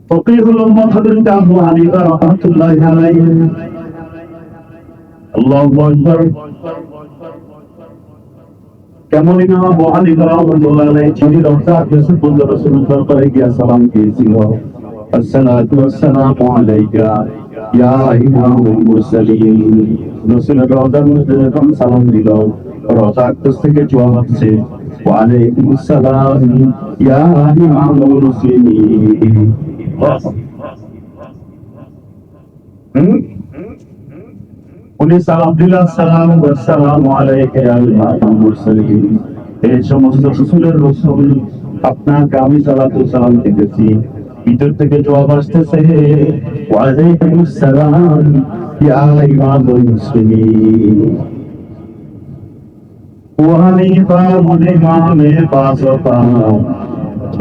ফকিহুল উম্মাহ হযরত আবু হানিফা রাহমাতুল্লাহি আলাইহি। আল্লাহু আকবার। কেমন ইমাম আবু হানিফা রাহমাতুল্লাহি আলাইহি যিনি রওজা ইউসুফ রাসূলুল্লাহ দরবারে গিয়ে সালাম দিয়েছিল, আসসালাতু ওয়াসসালামু আলাইকা ইয়া ইমামুল মুরসালিন। রাসূলের রওজার মধ্যে যখন সালাম দিল, রওজা আকবাস থেকে জবাব আসছে, ওয়া আলাইকুমুস সালাম ইয়া ইমামুল মুসলিমিন। উনি সালাম দিলেন, আসসালামু ওয়াসসালামু আলাইকা ইয়া ইমামুল মুরসালিন। এই সমস্ত রাসূলের রাসূল, আপনাকে আমি সালাতু সালাম দিতেছি। ভিতর থেকে জবাব আসতেছে, ওয়া আলাইকুমুস সালাম ইয়া ইমামুল মুসলিমিন। वो हनीफा मुझे इमामे पासोपा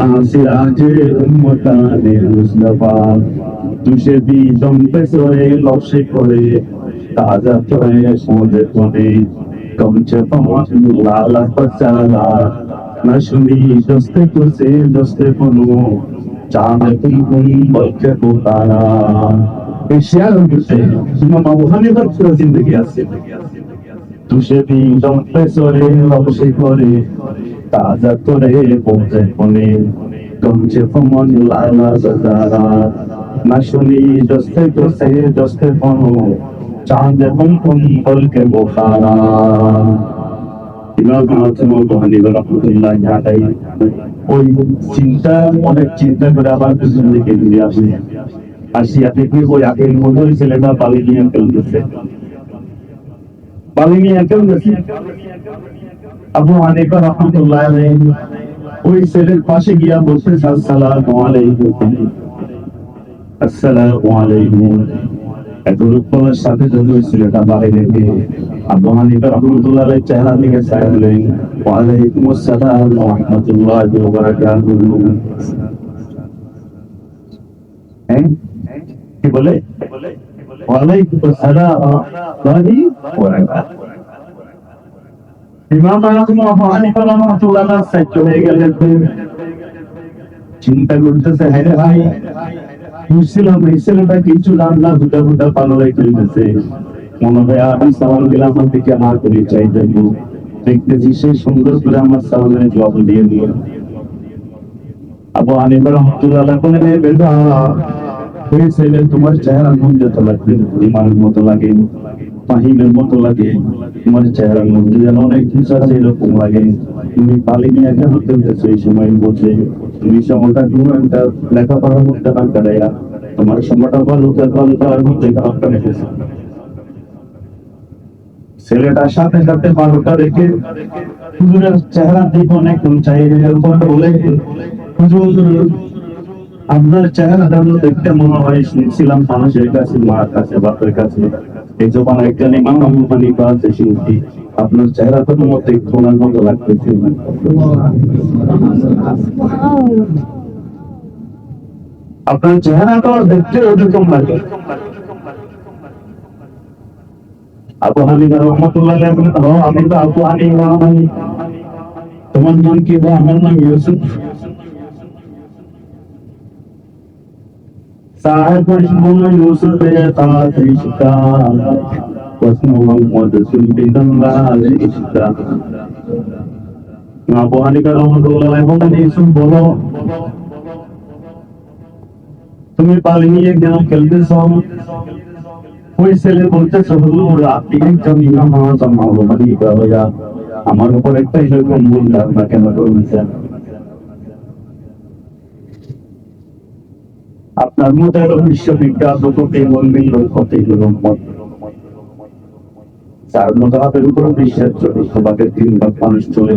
आसिराजे उम्मताने मुस्तफा तुझे भी दम पे सोए लौशे करे ताजा तोए सोने कोने कमचे पहुंच लाला पचाला न सुनी दस्ते तुझे दस्ते पनो चांद तुम बच्चे को तारा। एशिया से इमाम अबू हनीफा की जिंदगी आसे तुझे भी दम पे सोए लौशे करे ताजा तोरे पहुंचे कोने कमचे पहुंच लाला पचाला न सुनी दस्ते पनो चांद तुम बल के बुखारा। ইমাম আবু হানিফা রাহমাতুল্লাহি আলাইহি ওই চিন্তা, অনেক চিন্তা করে আবার জিন্দেগি ফিরে আসে। আসিয়া দেখি ওই আগের মধুর ছেলেটা পালিয়ে নিয়ে ফেলতেছে, পালিয়ে নিয়ে ফেলতেছে। আবু হানিফা রাহমাতুল্লাহি আলাইহি ওই ছেলের পাশে গিয়া বলছে, আসসালামু আলাইকুম, আসসালামু আলাইকুম। এত রূপকলার সাথে যদি ওই ছেলেটা বাইরে গিয়ে আবু হানিফা রাহমাতুল্লাহি আলাইহির চেহারা দিকে চাইলেন, ওয়া আলাইকুম আসসালাম ওয়া রাহমাতুল্লাহি ওয়া বারাকাতুহু। হ্যাঁ, কি বলে? ওয়া আলাইকুম আসসালাম ওয়া রাহমাতুল্লাহি ওয়া বারাকাতুহু। ইমাম আবু হানিফা রাহমাতুল্লাহি আলাইহি সাইড হয়ে গেলেন, চিন্তা করতেছে, হ্যাঁ রে ভাই, বুঝছিলাম এই ছেলেটা কিছু রান্না দুটা দুটা পালরাই চলতেছে, মনে হয় আমি সালাম দিলাম আমার দিকে আমার করে চাই যাবো, দেখতেছি সে সুন্দর করে আমার সালামের জবাব দিয়ে দিল। আবু হানিফা রাহমাতুল্লাহি আলাইহি বলেন, বেটা ওই ছেলে তোমার চেহারার মধ্যে তো লাগবে ইমানের মতো লাগে, ফাহিমের মতো লাগে, তোমার চেহারার মধ্যে যেন অনেক কিছু আছে এরকম লাগে। তুমি পালিয়ে নিয়ে কেন চলতেছো এই সময় বসে? তুমি সময়টা কোনো একটা লেখাপড়ার মধ্যে না কাটাইয়া তোমার সময়টা ভালো করার মধ্যে কাটা রেখেছে। ছেলেটার সাথে সাথে বারোটা রেখে হুজুরের চেহারার দিকে অনেক বলে, হুজুর আপনার চেহারাটা দেখতে মনে হয় শুনছিলাম মানুষের কাছে, মার কাছে, বাপের কাছে, এই জবান একটা ইমাম আবু হানিফা আছে শুনছি, আপনার চেহারা তো মধ্যে খোলার মতো লাগতেছে। আপনার চেহারাটা দেখতে ওরকম লাগে। আবু হানিফা রাহমাতুল্লাহি আলাইহি বলেন, আমি তো আবু হানিফা, তোমার নাম কি? আমার নাম ইউসুফ। साहब यूसुफ तात रिश्ता बस मोहम्मद सुल्तान रिश्ता। আবু হানিফা রাহমাতুল্লাহি আলাইহি বলেন, ইউসুফ বলো তুমি পালিয়ে নিয়ে কেন খেলতেছো? ওই ছেলে বলতেছে, হুজুর আপনি একজন ইমাম আযম আবু হানিফা হইয়া আমার উপর একটা এরকম ভুল ধারণা কেন করছেন? আপনার মতো আরো বিশ্ববিখ্যাত লোককে বলবেন কতগুলো মত, যার মতামতের উপর বিশ্বাস চলে, সবাকে 3 ভাগ মানুষ চলে।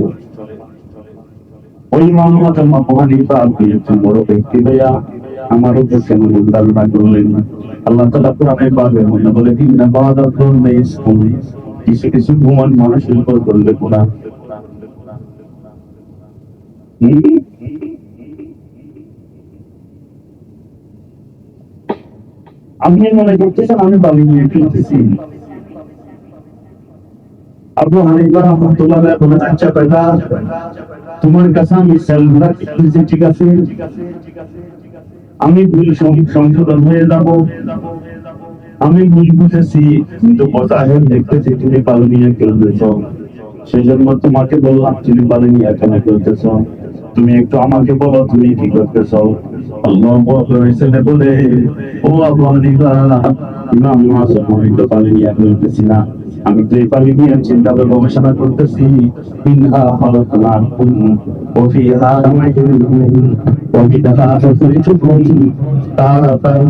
ওই মোহাম্মদ আবু হানিফা আপনি একজন বড় ব্যক্তি ভাইয়া আমার উপর কেন ভুল ধারণা করলেন? আল্লাহ তাআলা কোরআনে পাকের মধ্যে বলে, ইন্না বাদাতুন মিসকুম, কিছু কিছু গুমান মানুষের উপর করলে গুনাহ। আপনি মনে করতেছেন আমি পালিয়ে নিয়ে ফেলতেছি। আবু হানিফা রাহমাতুল্লাহি আলাইহি বলেন, আচ্ছা বেটা তোমার কাছে আমি সেলফ রাখতেছি, ঠিক আছে, আমি ভুল সংশোধন হয়ে যাব। আমি ভুল বুঝেছি, কিন্তু বজাহের দেখতেছি তুমি পালু নিয়ে খেলতেছ, সেই জন্য তোমাকে বললাম তুমি পালু নিয়ে কেন খেলতেছ। তুমি একটু আমাকে বলো তুমি কি করতেছ। আল্লাহ ছেলে বলে, ও আল্লাহ ইমাম মাসুম, আমি তো পালু নিয়ে খেলতেছি না, আমি তো এই পালু নিয়ে চিন্তা গবেষণা করতেছি। মিনহা খালাকনাকুম ওয়া ফিহা নুঈদুকুম ওয়া মিনহা নুখরিজুকুম তারাতান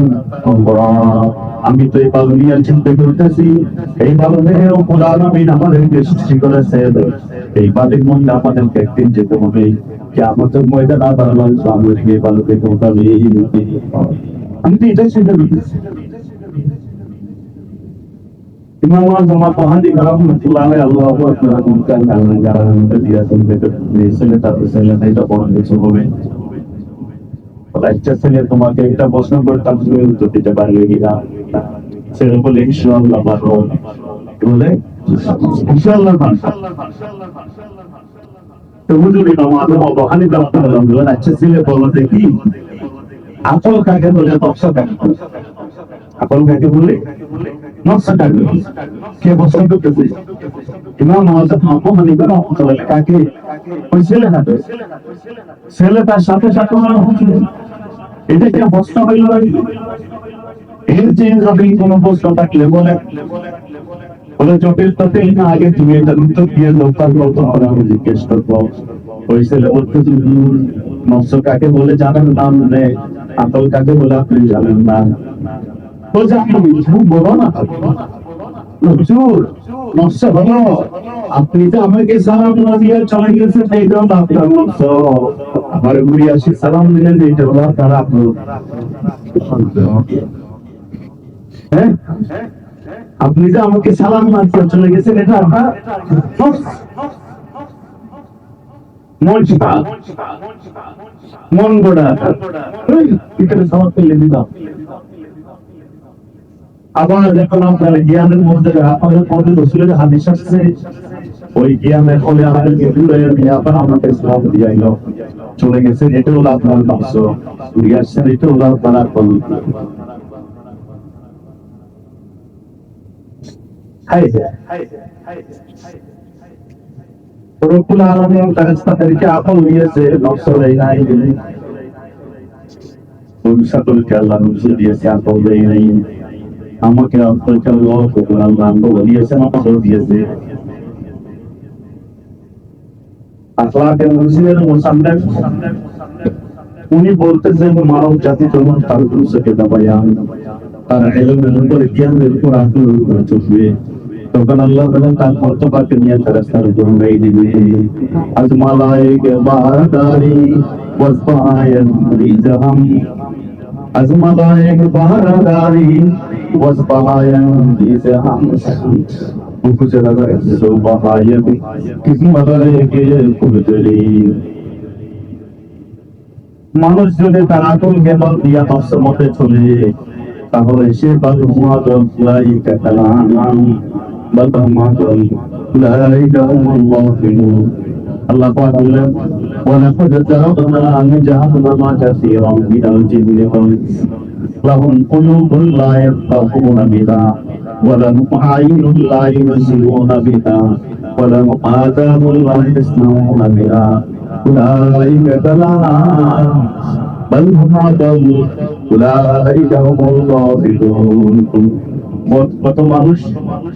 উখরা। আমি তো এই পালনিয়ার চিন্তা করতেছি, এই পালনের উপর আলামিন আমাদেরকে সৃষ্টি করেছেন, এই পালের মধ্যে আমাদেরকে একদিন যেতে হবে, কিয়ামতের ময়দানে আবার আল্লাহ আমাদেরকে এই পালকে পৌঁছাবে। আমি তো এটাই চিন্তা করতেছি। ইমাম আযম আবু হানিফা রাহমাতুল্লাহ আলাইহি আল্লাহু আকবার মুনকার কারণে যারা মধ্যে দিয়েছেন ছেলেটা এটা বড় কিছু হবে। একটা ছেলে তোমাকে একটা প্রশ্ন করতাম, তুমি উত্তর দিতে পারবে কিনা। ছেলে বলে ইনশাআল্লাহ পারবো। বলে ইনশাআল্লাহ পারবো। তো হুজুর ইমাম আযম আবু হানিফা রাহমাতুল্লাহ বলেন, আচ্ছা ছেলে বলো দেখি, আকল কাকে বলে নফস কাকে বলে? আকল কাকে বলে নফস কাকে বলে? কে প্রশ্ন করতেছে? ইমাম আযম আবু হানিফা রাহমাতুল্লাহ কাকে? ওই ছেলেটাকে। ছেলে তার সাথে সাথে এটা কি প্রশ্ন হইল? এর যে যদি কোনো প্রশ্ন থাকলে বলে বলে জটিল তটিল না, আগে তুমি এটা উত্তর দিয়ে লোকাল গল্প করে আমি জিজ্ঞেস করবো। ওই ছেলে বলতে নফস কাকে বলে জানেন না, মানে আকল কাকে বলে আপনি জানেন না। বলছে আপনি বলো না হুজুর, নফস হলো আপনি তো আমাকে সালাম না দিয়ে চলে গেছেন, এইটাও আপনার নফস। আমার ঘুরে আসি সালাম দিলেন, এইটা হলো আপনার আপন। হ্যাঁ, আপনি যে আমাকে সালাম না দিয়ে চলে গেছেন, এটা আপনার নফস। মন গড়া এখানে সমাজ পেলে দিতাম। আবার যখন আপনার জ্ঞানের মধ্যে আপনাদের মধ্যে রসুলের হাদিস আসছে, ওই জ্ঞানের ফলে আমাদেরকে দূরে নিয়ে আবার আমাকে ইসলাম দিয়াইল, চলে গেছেন, এটা হলো আপনার নফস। ঘুরে আসছেন, এটা হলো আপনার আকল। রব্বুল আলামিন তাদেরকে আকল দিয়েছে, নফস দেয় নাই। ভবিষ্যৎকে আল্লাহ নফস দিয়েছে, আকল দেয় নাই। আমাকে আপনাকে আল্লাহ দিয়েছেন, আমাকেও দিয়েছে। আখলাকের মুসলিমের মুসান্নেফ উনি বলতেছেন, মানব জাতি যখন তার পুরুষকে দাবায়া তার ইলমের উপর জ্ঞানের উপর আকলের উপর চলবে, তখন আল্লাহ তাআলা তার মর্তবাকে নিয়ে ফেরেশতার উপর উঠাই দিবে। আজ মালায়েকে বাহাদারি ওয়াসবায়ান রিজহাম, আজ মালায়েকে বাহাদারি ওয়াসবায়ান রিজহাম, উপজেলা সুবহানাল্লাহ কিস মালায়েকে কুদরি। মানুষ যদি তার আকল জ্ঞান দিয়া নফসের মধ্যে চলে, তাহলে সে বালুমাদল লাইকা কালাম বালুমাদল লাইকা হুমুল্লাহিন। আল্লাহ পাক বলেন, ওয়ালাকাদ যারাবনা লিজাহান্নামা কাসীরাম মিনাল জিন্নি ওয়াল ইনস লাহুম কুলুবুন লা ইয়াফকাহুনা বিহা ওয়া লাহুম আ'য়ুনুন লা ইউবসিরুনা বিহা ওয়া লাহুম আযানুন লা ইয়াসমাউনা বিহা উলাইকা কালাম বাল হুম আদাল উলাইকা হুমুল গাফিলুন। কত মানুষ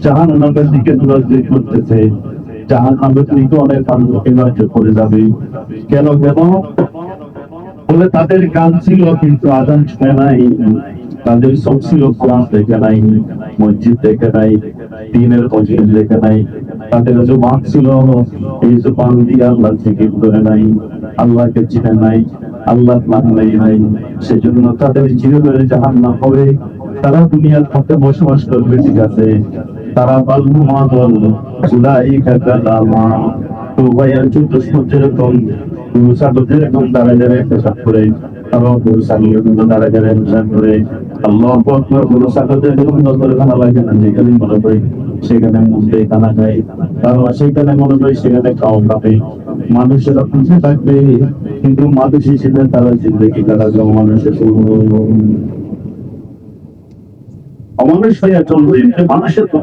জাহান্নামের দিকে দৌড়াদৌড়ি করতেছে, জাহান্নামের দিকে অনেক মানুষ করে যাবে। কেন কেন বলে, তাদের কান ছিল কিন্তু আযান শুনে নাই, তাদের চোখ ছিল কোরআন দেখে নাই, মসজিদ দেখে নাই, দ্বীনের মসজিদ দেখে নাই, তাদের জবান ছিল এই জবান দিয়ে আল্লাহ জিকির করে নাই, আল্লাহকে চিনে নাই, আল্লাহ মানে নাই। সেজন্য তাদের চিরতরে জাহান্নাম হবে। তারা দুনিয়ার মধ্যে বসবাস করবে ঠিক আছে, তারা বালুমাদল উলাইকা কালামা। তো ভাইয়া 14 যেরকম যেরকম তারা যারা একটা সাপ করে তারাও গরু ছাগলের কিন্তু তারা যারা অনুসরণ করে আল্লাহ গরু ছাগলদের যখন নজরে খানা লাগে না, যেখানে মনে করি সেখানে মধ্যে খানা খায়, কারণ সেখানে মনে করি সেখানে খাওয়া খাবে, মানুষেরা পিছিয়ে থাকবে, কিন্তু মানুষ হিসেবে তারা জিন্দগি কাটাবে মানুষের অমানুষ হইয়া চলবে মানুষের তো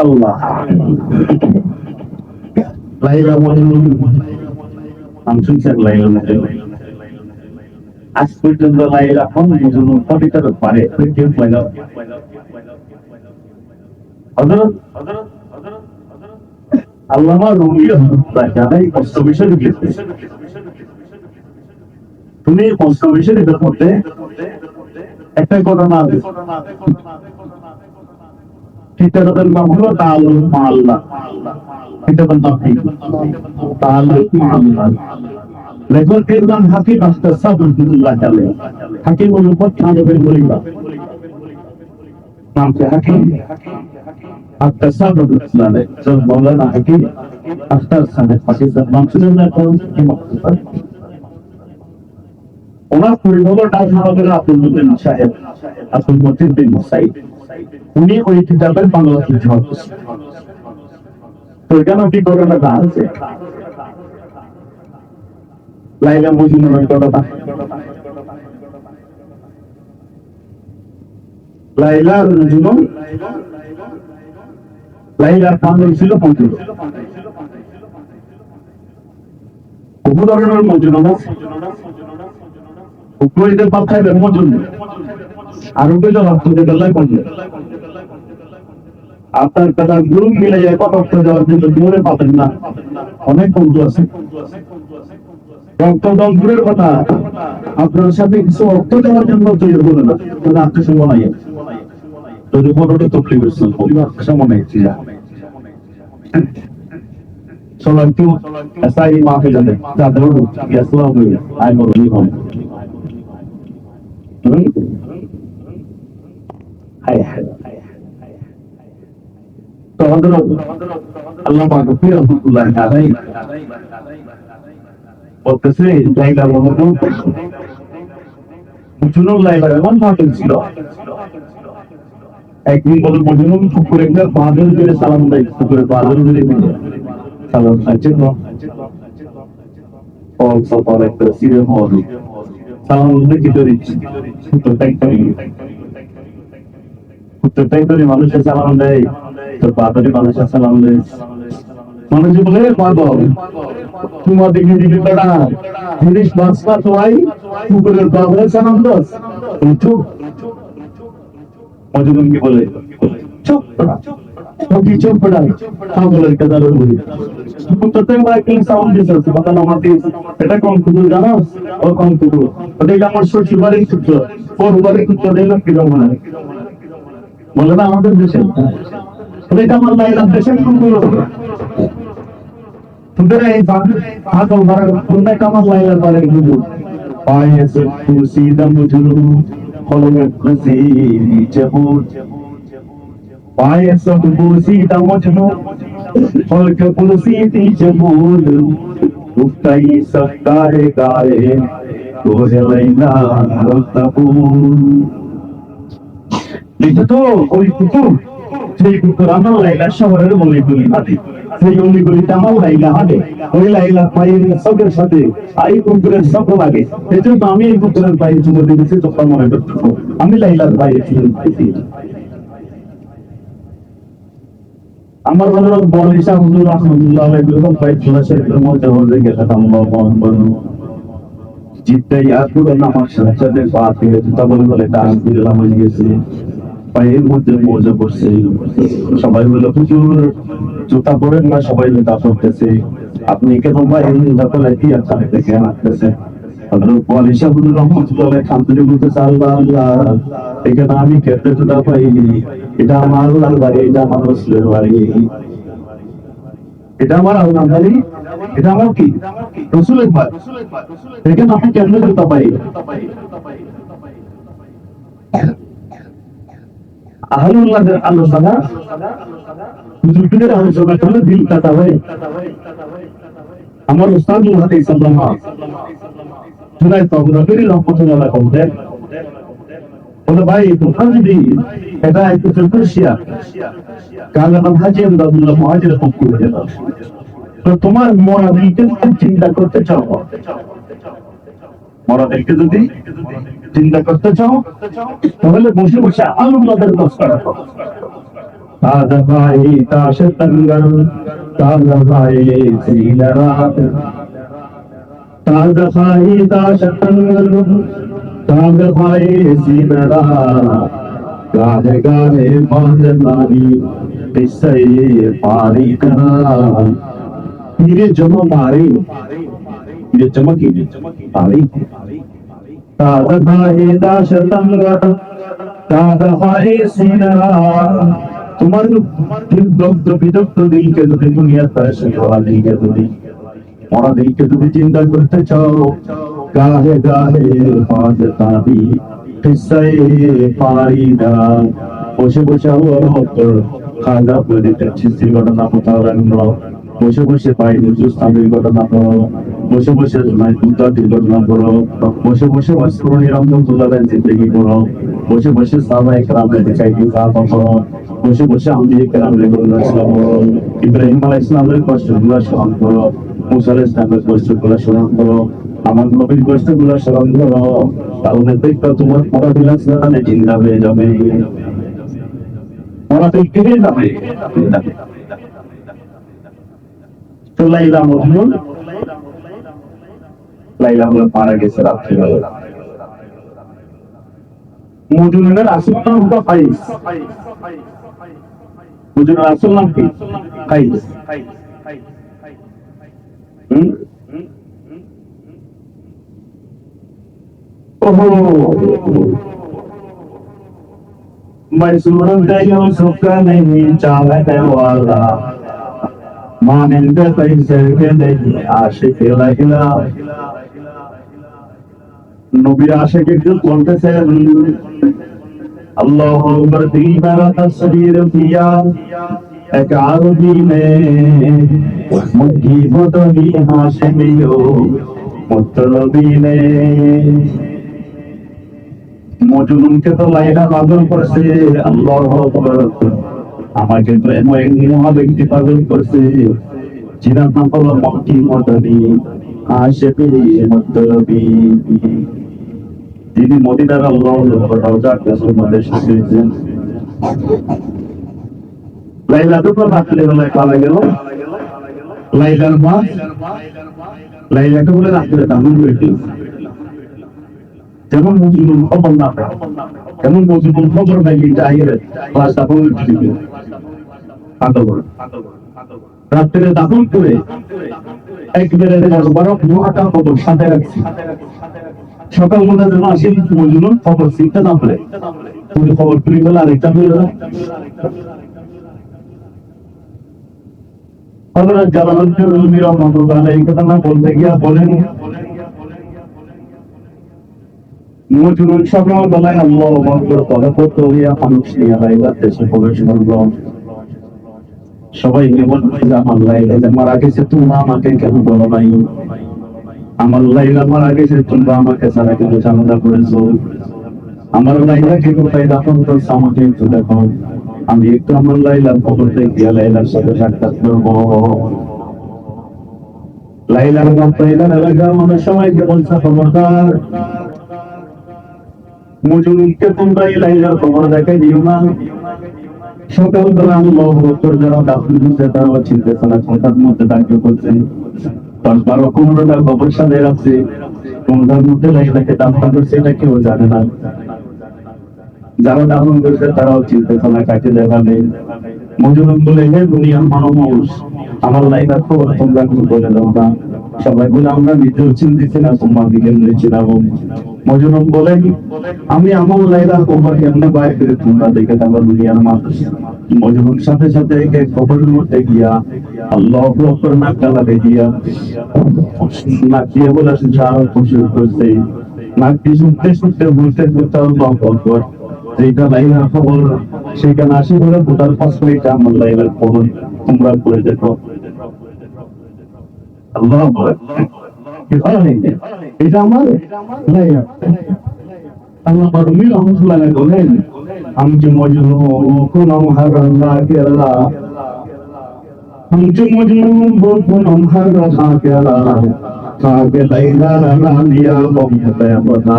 আল্লাহ। লাইলা মজনুন নাম শুনছেন? লাইলা মজনুন আজ পর্যন্ত লাইলা কোন মজনুন কবিতার পারে কেউ লাইলা হযরত আল্লামা রুমি রহমাতুল্লাহ আলাইহি কষ্ট বিষয় লিখেছেন। তুমি কষ্ট বিষয় লিখতে করতে একটা ঘটনা আছে, কিতাবের নাম হলো তাআল্লুক মা আল্লাহ। কিতাবের নাম কি? তাআল্লুক মা আল্লাহ। লেখকের নাম হাকিম আখতার সাবরুল্লাহ আলাইহি। হাকিমুল উপর থানবের খলিফা, নাম কি হাকিম আখতার সাবরুল্লাহ আলাইহি। সব মাওলানা হাকিম আখতার সাহেব পাকিস্তান নাম শুনেন না? কোন ওনার পরিবারের নাম হলো আব্দুল মতিন সাহেব, আব্দুল মতিন বিন সাইদ। উনি ওই কিতাবের বাংলা তর্জমা করেছেন। তো এখানে কি ঘটনা আছে? লাইলা মজনুনের ঘটনা। লাইলা মজনুন, লাইলার ফান্ড ছিল 35। বহু ধরনের মজনুন আছে, উপরের মাথায় মজনুন আর উপরে জবাব দেওয়ার জন্য আপনার কথা গুরু মিলে যায়, কত অর্থ দেওয়ার জন্য দূরে পাবেন না, অনেক বন্ধু আছে। দূরের কথা আপনার সাথে কিছু অর্থ দেওয়ার জন্য তৈরি করে না, আত্মসম্মান যদি কোনোটা তকলিফ হচ্ছে সামনে চলো একটু সাই মাফে যাবে তাদের আসসালামু আলাইকুম। তো হযরত আল্লামা মাগফুর রাহমাতুল্লাহ আলাইহি বলতেছে লাইলা মজনুন লাইলার এমন ফাটিল ছিল, একদিন বলে মজনুন পুকুরে গিয়ে বাদল করে সালাম দেয়, পুকুরে বাদল করে সালাম আছে তো all so like the serial movie সালাম দেখি তো দিচ্ছি তো প্রত্যেকটা মানুষের সালাম দেয়, তো বাদলে মানুষের সালাম দেয়। মানুষ বলে পাগল তোমার দেখি দিদি তারা জিনিস বাঁচবা তোমায় পুকুরের বাদলে সালাম দাস, চুপ। মজনুনকে বলে চুপ চুপ পড়া পাগলের কথা বলি প্রত্যেক মাইকেল সাউন্ড দিতেছে বাতাল আমাকে এটা কোন কুকুর জানো? ও কোন কুকুর? ওটা আমার শ্বশুর বাড়ির কুকুর, ওর বাড়ির কুকুর দিলাম কিরকম হয় বলে না আমাদের দেশে, ওটা আমার লাইলার দেশের কুকুর। তোদের এই পাগল ভাড়া কোনটা আমার লাইলার বাড়ির কুকুর? পায়েছে খুশি দম ঝুলু হলঙ্গ খুশি জবুর পায়েছে খুশি দম ঝুলু হলঙ্গ খুশি জবুর উফতাই সকারে গায়ে তোরে লাইলা রতবুর। লিখে তো ওই কুকুর, সেই কুকুর আমার লাইলা শহরের মলিগুলি হাঁটে, সেই অলিগুলিতে আমার লাইলা হাঁটে, ওই লাইলা পায়ের সবের সাথে আই কুকুরের সব লাগে। এই জন্য আমি এই কুকুরের পায়ে চুমো দিয়েছি, তোমরা মনে করতেছো আমি লাইলার পায়ে চুমো দিয়েছি। আমার হযরত বড় ইসা হুজুর রাহমাতুল্লাহ আলাইহি পায়ে চুলা শরীফের মধ্যে হয়ে গেছে আল্লাহু আকবার জিতটাই আর পুরো নামাজ সাথে পাতে তা বলে দান দিলাম হয়ে গেছে, পায়ের মধ্যে মজা করছে। সবাই বলে হুজুর জুতা পরেন না, সবাই জুতা পরতেছে, আপনি কেন ভাই জুতা পরে কি আছেন দেখে আসতেছে? হযরত ওয়ালিশা হুজুর রাহমাতুল্লাহ আলাইহি খামতুলি বলতেছে আল্লাহ আল্লাহ এখানে আমি কেটে জুতা পাইনি, এটা আমার আল্লাহর বাড়ি, এটা আমার রাসূলের বাড়ি, এটা আমার আল্লাহর বাড়ি, এটা আমার কি রাসূলের বাড়ি, এখানে আমি কেন জুতা পাই? আহলুল্লাহদের আলোচনা হুজুরদের আলোচনা করলে দিল কাটা হয়। আমার উস্তাদুল হাদিস আল্লামা জুনায়েদ বাগদাদি রহমাতুল্লাহ বলতেন, বলে ভাই তোমরা যদি এটা একটু ফিরদৌসিয়া কালাম হাজি আব্দুল্লাহ মুহাজির পক্ষ করে দাও, তো তোমার মরাদিকে চিন্তা করতে চাও, মরাদিকে যদি চিন্তা করতে চাও তাহলে বসে বসে আল্লাহর তসবিহ করো। তাজা ভাই তাশে তঙ্গর, তাজা ভাই সিলারাত, তাজা ভাই তাশে তঙ্গর, তাজা ভাই সিলারাত, গাহে গাহে বাজনানি কিসে পারি করা। পীরে জমা মারে, পীরে জমা কি পারি। তাজা ভাই তাশে তঙ্গর, তাজা ভাই সিলারাত, তোমার দগ্ধ বিদগ্ধ দিলকে যদি দুনিয়ার পাশে হওয়া দিলকে যদি মরা দিলকে যদি চিন্তা করতে চাও, গাহে গাহে পাঁচ তাবি কিসাই পারি না। বসে বসে আল্লাহর হকর খাজা বলিতে চিস্তির ঘটনা মোতাবেক বসে বসে পাইনি জুস্তামের ঘটনা করো, বসে বসে মুতাদির ঘটনা করো, বসে বসে মাসরুনি রহমাতুল্লাহ জিন্দেগি করো, বসে বসে সাহাবায়ে কেরামের দেখাইতে সাহাবা করো, বসে বসে আম্বিয়া কেরামের ঘটনা করো, ইব্রাহিম আলাইহিস সালামের কষ্টগুলো স্মরণ করো, মুসা আলাইহিস সালামের কষ্টগুলো স্মরণ করো, আমার নবীর কষ্টগুলো স্মরণ করো, তাহলে দেখবা তোমার পড়া বিলাস না জিন্দা হয়ে যাবে, পড়া থেকে যাবে। তো লাইলা মজনুন, লাইলা হলো মারা গেছে রাত্রিবেলা। মজনুনের আসল নাম হলো কাইস, মজনুনের আসল নাম কি? কাইস। ওহো मैं सूरज गयो सुख नहीं चाहने वाला, मानिंद कैसे के नहीं आशिक लहला। नबी आशिक जो बोलते से अल्लाह अकबर दी मेरा तस्वीर किया एक आरबी में मुट्ठी बदली हाशिमियो मुतलबी ने। মজনুনকে তো লাইলা পাগল করছে, আল্লাহু আকবার, আমাকে তো এমন এক মহাব্যক্তি পাগল করছে যার নাম হলো মক্কি মদনী আশিকি মুতলবি। তিনি মদিনার আল্লাহর রওজা কাসের মধ্যে শুয়েছেন। লাইলা তো রাত্রে বেলায় পালা গেল, লাইলার মা লাইলাকে বলে রাত্রে দামন বেটি, যেমন মজনুন খবর না পায়, যেমন মজনুন খবর নাই চাহিয়ে ক্লাসটা বলে দিল রাত্রে দাফন করে একবারে 10-12 নোয়াটা খবর সাথে রাখছি, সকাল বেলা যেন আসি মজনুন খবর চিন্তা না পারে, তুমি খবর তুলি গেলে আরেকটা বেরো না। হযরত জালালউদ্দিন রুমি রাহমাতুল্লাহ আলাইহি কথা না বলতে গিয়া বলেন, মজনুন সকাল বেলায় আল্লাহু আকবার পড়া পড়তে হইয়া মানুষ নিয়ে লাইলার দেশে প্রবেশ করলো। সবাইকে বলছে আমার লাইলা মারা গেছে, তোমরা আমাকে কেন বলো নাই? আমার লাইলা মারা গেছে, তোমরা আমাকে ছাড়া কেন ঝামেলা করেছো? আমার লাইলাকে কোথায় দাফন করছো আমাকে একটু দেখো, আমি একটু আমার লাইলার খবরটা গিয়া লাইলার সাথে সাক্ষাৎ করবো। লাইলার লাইলার এলাকার মানুষ সবাইকে বলছে খবরদার, মজনুনকে তোমরা এই লাইলার খবর দেখাই দিও না। সকালবেলা আল্লাহু আকবার যারা দাফন করছে তারাও চিন্তাছে না, কথার মধ্যে দাঁড়িয়ে করছে, 10-12-15টা খবর সাথে রাখছে, কোনটার মধ্যে লাইলাকে দাফন করছে এটা কেউ জানে না। যারা দাফন করছে তারাও চিন্তাছে না, কাকে দেখাবে। মজনুন বলে, হে দুনিয়ার মানুষ, আমার লাইলার খবর তোমরা কেউ বলে দাও না। সবাই বলে আমরা নিজেও চিন্তিছি না, তোমার দিকে নিয়েছিলাম। মজনুন বলেন, আমি আমার লাইলার খবর কেমনে বাইরে করে তোমরা দেখে থাকো দুনিয়ার মানুষ। মজনুন সাথে সাথে খবরের মধ্যে গিয়া আল্লাহু আকবার নাকটা লাগে গিয়া নাক দিয়ে বলে সারা খুশি করছে, নাক দিয়ে শুনতে শুনতে বলতে বলতে আল্লাহু আকবার, যেটা লাইলার খবর সেখানে আসি বলে গোটার পাঁচ মিনিট আমার লাইলার খবর তোমরা করে দেখো। আল্লাহ এটা আমার আল্লাহ রুমি রহমতুল্লাহ বলেন আমি যে মজনু হারাল্লাহ কেলা हम जो मजनू वो पुनम हर रहा केला कागे लैला रानिया बम्बे बना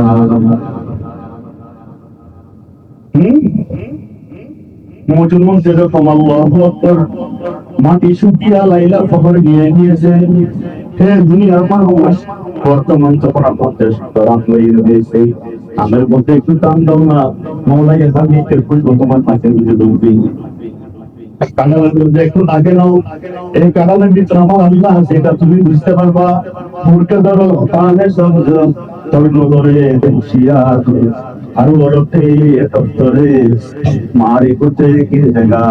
মজনু যেরকম আল্লাহু আকবার মাটি শুকিয়া লাইলা খবর নিয়ে নিয়েছে হে দুনিয়ার মানুষ বর্তমান চপড়া করতে সুতরাং রয়েছে আমার মধ্যে একটু টান দাও না মৌলাই হাবিবের খুশবু তোমার পাশে নিয়ে দৌড়বে কাঁড়ালের মধ্যে একটু লাগে নাও এই কাঁড়ালের ভিতরে আমার আল্লাহ সেটা তুমি বুঝতে পারবা মুরকে ধরো কানে সমঝ তর্ক করে হুশিয়ার আরো বড়তে দপ্তরে মারি করতে কি জায়গা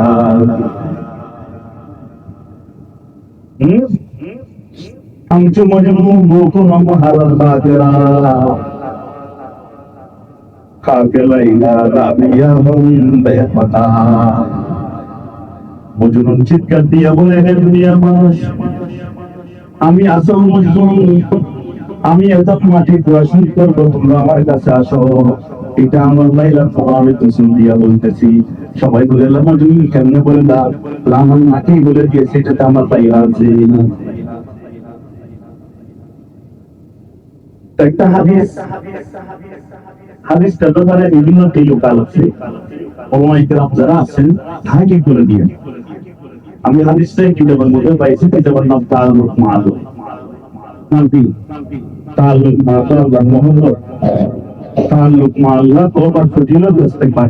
हम जो मजनू को हम हरल बाजरा खाके लैला राबिया हम बेपता মজনু চিৎকার দিয়া বলে হে দুনিয়ার মানুষ আমি আসল মজনু আমি এত মাটি প্রশ্ন করবো তোমরা আমার কাছে আসো এটা আমার লাইলার প্রভাবিত দিয়া বলতেছি সবাই বলে মজনু কেমনে বলে না আমার মাটি বলে দিয়েছে এটা আমার লাইলা আছে একটা হাদিসটা তো তারা বিভিন্ন লোকাল আছে ওলামায়ে কেরাম যারা আছেন তাকে করে দিয়ে আমি হাদিসটা কিতাবের মধ্যে পাইছি কিতাবের নাম তাআল্লুক মা'আল্লাহ নাম কি তাআল্লুক মা'আল্লাহ মুহাম্মদ তাআল্লুক মা'আল্লাহ তওবার ফজিলত ইস্তেগফার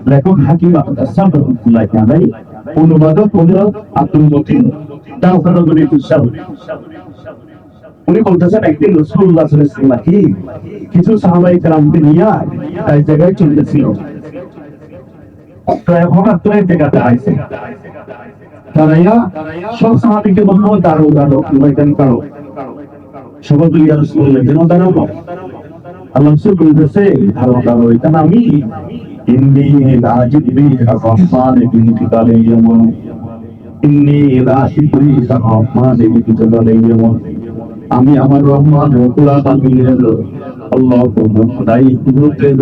লেখক হাকিম রাহমাতুল্লাহ আলাইহি অনুবাদক হযরত আব্দুল মতিন দাওখানা গনি তুসাব উনি বলতেছেন একদিন রাসূলুল্লাহ সাল্লাল্লাহু আলাইহি ওয়াসাল্লাম কিছু সাহাবায়ে কেরামকে নিয়ে এক জায়গায় চলতেছিল প্রায় হঠাৎ করে জায়গাতে আইছে তারাইয়া সব সাহাবীকে বলল দাঁড়ো দাঁড়ো ময়দান করো সবাই বলি ইয়া রাসূলুল্লাহ কেন দাঁড়াবো আল্লাহ রাসূল বলতেছে দাঁড়ো দাঁড়ো এটা আমি ইন্নী রাজিব বি রহমান বিনতি কালাইয়াম ইন্নী রাশিদ বি রহমান বিনতি কালাইয়াম আমি আমার রহমান রব্বুল আলামিনের আল্লাহু খোদাই কুদরতের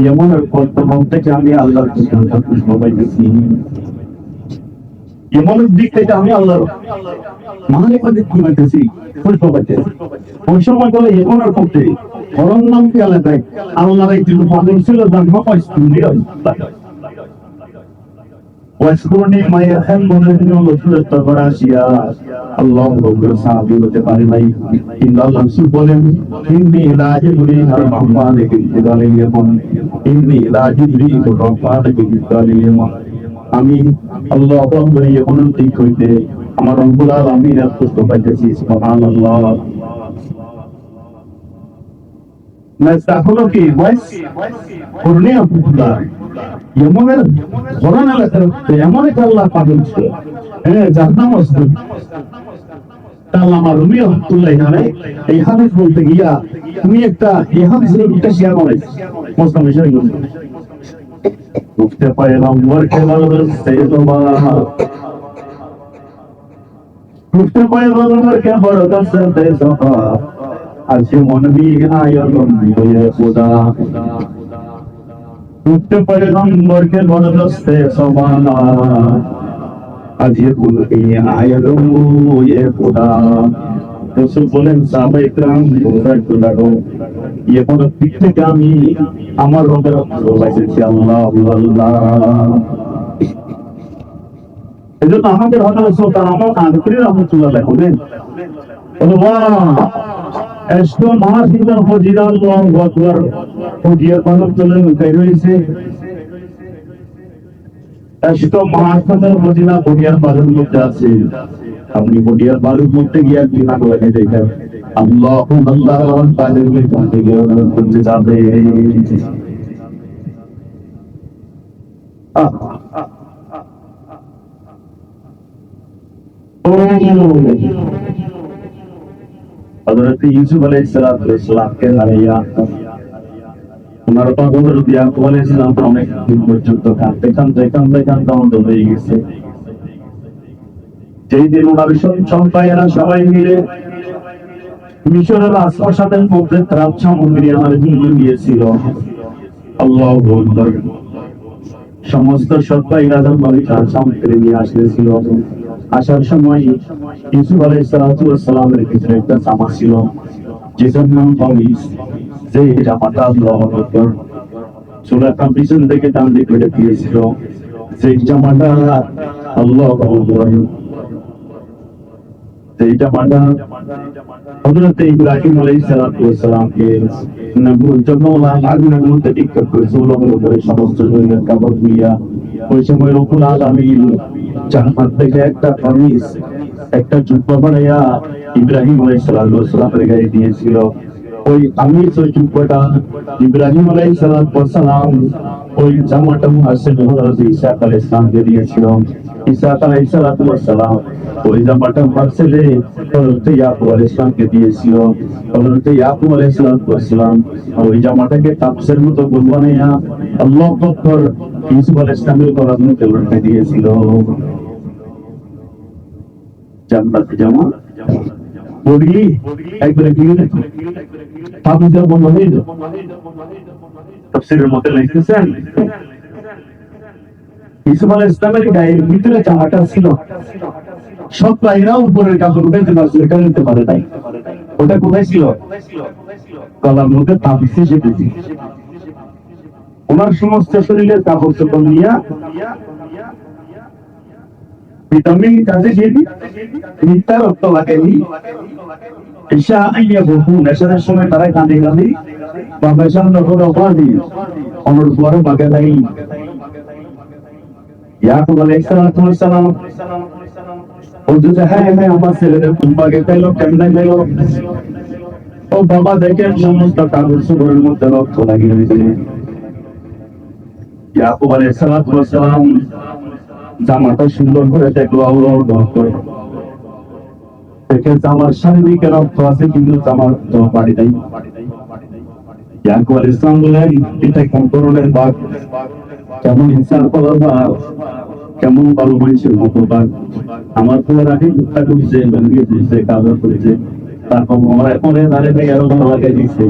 এমন কর্তব্য থেকে আমি আল্লাহর কাছে খুশি পাইছি এমন দিক থেকে আমি আল্লাহর মালিকাদের কি পাইতেছি খুশি পাইতেছি ওই সময় বলে এমন আর করতে করণ নাম কি আলাদা আল্লাহর একটু ফাদিল ছিল জন্ম পাইছি ওয়াসকুরনি মা ইয়াহমুনি রাসূলের তরবার আসিয়া আল্লাহ রব্বুল সাহাবী হতে পারে নাই কিন্তু আল্লাহ রাসূল বলেন ইন্নী লাজিবুরি রহমানে বিদালিয়াম ইন্নী লাজিবুরি রহমানে বিদালিয়াম আমি আল্লাহ আকবার এমন দিক হইতে আমার রব্বুল আলামিন সন্তুষ্ট পাইতেছি সুবহানাল্লাহ নাস্তা হলো কি ওয়াইস করলে আব্দুল্লাহ এমনের কোরআন এলাকার এমন একটা আল্লাহ পাগল ছিল হ্যাঁ জান্নাত আছে আল্লামা রুমি রহমাতুল্লাহ আলাইহি এই হাদিস বলতে গিয়া তুমি একটা এই হাদিসের একটা শেয়ার করেছ মুসলিম বিষয় উঠতে পয়গম্বর কে বলতে তোমার উঠতে পয়গম্বর কে বলতে তোমার আজ মন বি আয়তন হয়ে খোদা উঠতে পয়গম্বর কে বলতে সবানা আজ বলবি আয়তন হয়ে খোদা রাসূল বলেন সাহাবায়ে কেরাম বুঝার তো লাগো এখন দিক থেকে আমি আমার রবের ভালোবাসি আল্লাহ আল্লাহ এজন্য আমাদের হযরত সুলতান কানপুরী রাহমাতুল্লাহ বলেন আল্লাহ এসটো মহাসিদার ফজিলাত আল্লাহু আকবার ফজিলাত মানব চলেন কই রইছে এসটো মহাসিদার ফজিলাত ফজিলাত বাজার মধ্যে আছে আপনি ফজিলাত বাজার মধ্যে গিয়ে দিনা করে দেখেন আল্লাহু আল্লাহ বাজার মধ্যে গিয়ে করতে যাবে हज़रत यूसुफ अलैहिस्सलाम के हारिया उनार पागल যদি ইয়াকুব আলাইহিস সালাম অনেক দিন পর্যন্ত কাঁদতে অন্ধ হয়ে গেছে যেই দিন ওনার সব ভাইয়েরা সবাই মিলে মিশরের রাজপ্রাসাদের মধ্যে ত্রাপ সামগ্রী আমার জন্য দিয়েছিল। আল্লাহু আকবার। সমস্ত সব ভাইয়েরা ত্রাপ সামগ্রী নিয়ে আসতেছিল। আসার সময় ইউসুফ আলাইহিস সালামের ভিতরে একটা জামা ছিল, যেটার নাম কামিজ। যে জামাটা আল্লাহু আকবার চুলাটা পিছন থেকে টান দিয়ে কেটে দিয়েছিল। সেই জামাটা আল্লাহু আকবার, সেই জামাটা হযরত ইব্রাহিম আলাইহিস সালামকে নবুয়ত জন্য আগুনের মধ্যে নিক্ষেপ করেছিল করে সমস্ত শরীরের কাপড় দিয়া। ওই সময় রব্বুল আলামিন জান্নাত থেকে একটা কামিজ, একটা জুব্বা বানাইয়া ইব্রাহিম আলাইহিস সালামের গায়ে দিয়েছিল। ওই কামিজ, ওই জুব্বাটা ইব্রাহিম আলাইহিস সালাম ওই জামাটা মুহাসিন হযরত ঈসা আলাইহিস সালামকে দিয়েছিল। ঈসা আলাইহিস সালাম ওই জামাটা মুহাসিলে হযরত ইয়াকুব আলাইহিস সালামকে দিয়েছিল। হযরত ইয়াকুব আলাইহিস সালাম ওই জামাটাকে তাপসের মতো গোল বানাইয়া আল্লাহু আকবার ইউসুফ আলাইহিস সালামের গলার মধ্যে উল্টে দিয়েছিল। জান্নাত জামা পড়ি একবারে গিয়ে দেখো তাবিজের বন্ধ হয়ে যায়। তাফসীরের মধ্যে লিখতেছেন ইউসুফ আলাইহিস সালামের গায়ের ভিতরে জামাটা ছিল, সব ভাইরা উপরের কাপড় উঠাইতে পারছিল, এটা নিতে পারে নাই। ওটা কোথায় ছিল? গলার মধ্যে তাবিজ হিসেবে ছিল। ওনার সমস্ত শরীরের কাপড় চোপড় নিয়ে ভিটামিন কাজে দিয়ে মিথ্যা রক্ত লাগাইনি। ঈশা আইয়া বহু নেশার সময় তারা কাঁদে কাঁদে বাবা সামনে করে অপরাধী অনুর পরে বাগে নাই। ইয়াকুব আলাইহিস সালাম বলতে হ্যাঁ হ্যাঁ আমার ছেলেদের বাগে পেলো, কেমনে গেল? ও বাবা দেখেন সমস্ত কাগজ সুগরের মধ্যে রক্ত লাগিয়ে দিয়েছে। ইয়াকুব আলাইহিস সালাম জামাটা সুন্দর করে দেখলো, আল্লাহ করে দেখে জামার শারীরিক রক্ত আছে কিন্তু জামার তো বাড়ি নাই। ইয়াকুব আলাইহিস সালাম বললেন এটা কোন ধরনের বাঘ, কেমন ইনসান করার বাঘ, কেমন ভালো মানুষের মতো বাঘ। আমার তো রাখি হত্যা করেছে, ভেঙে দিয়েছে, কাজও করেছে, তারপর আমার পরে দাঁড়িয়ে আরো ভালো লাগাই দিয়েছে।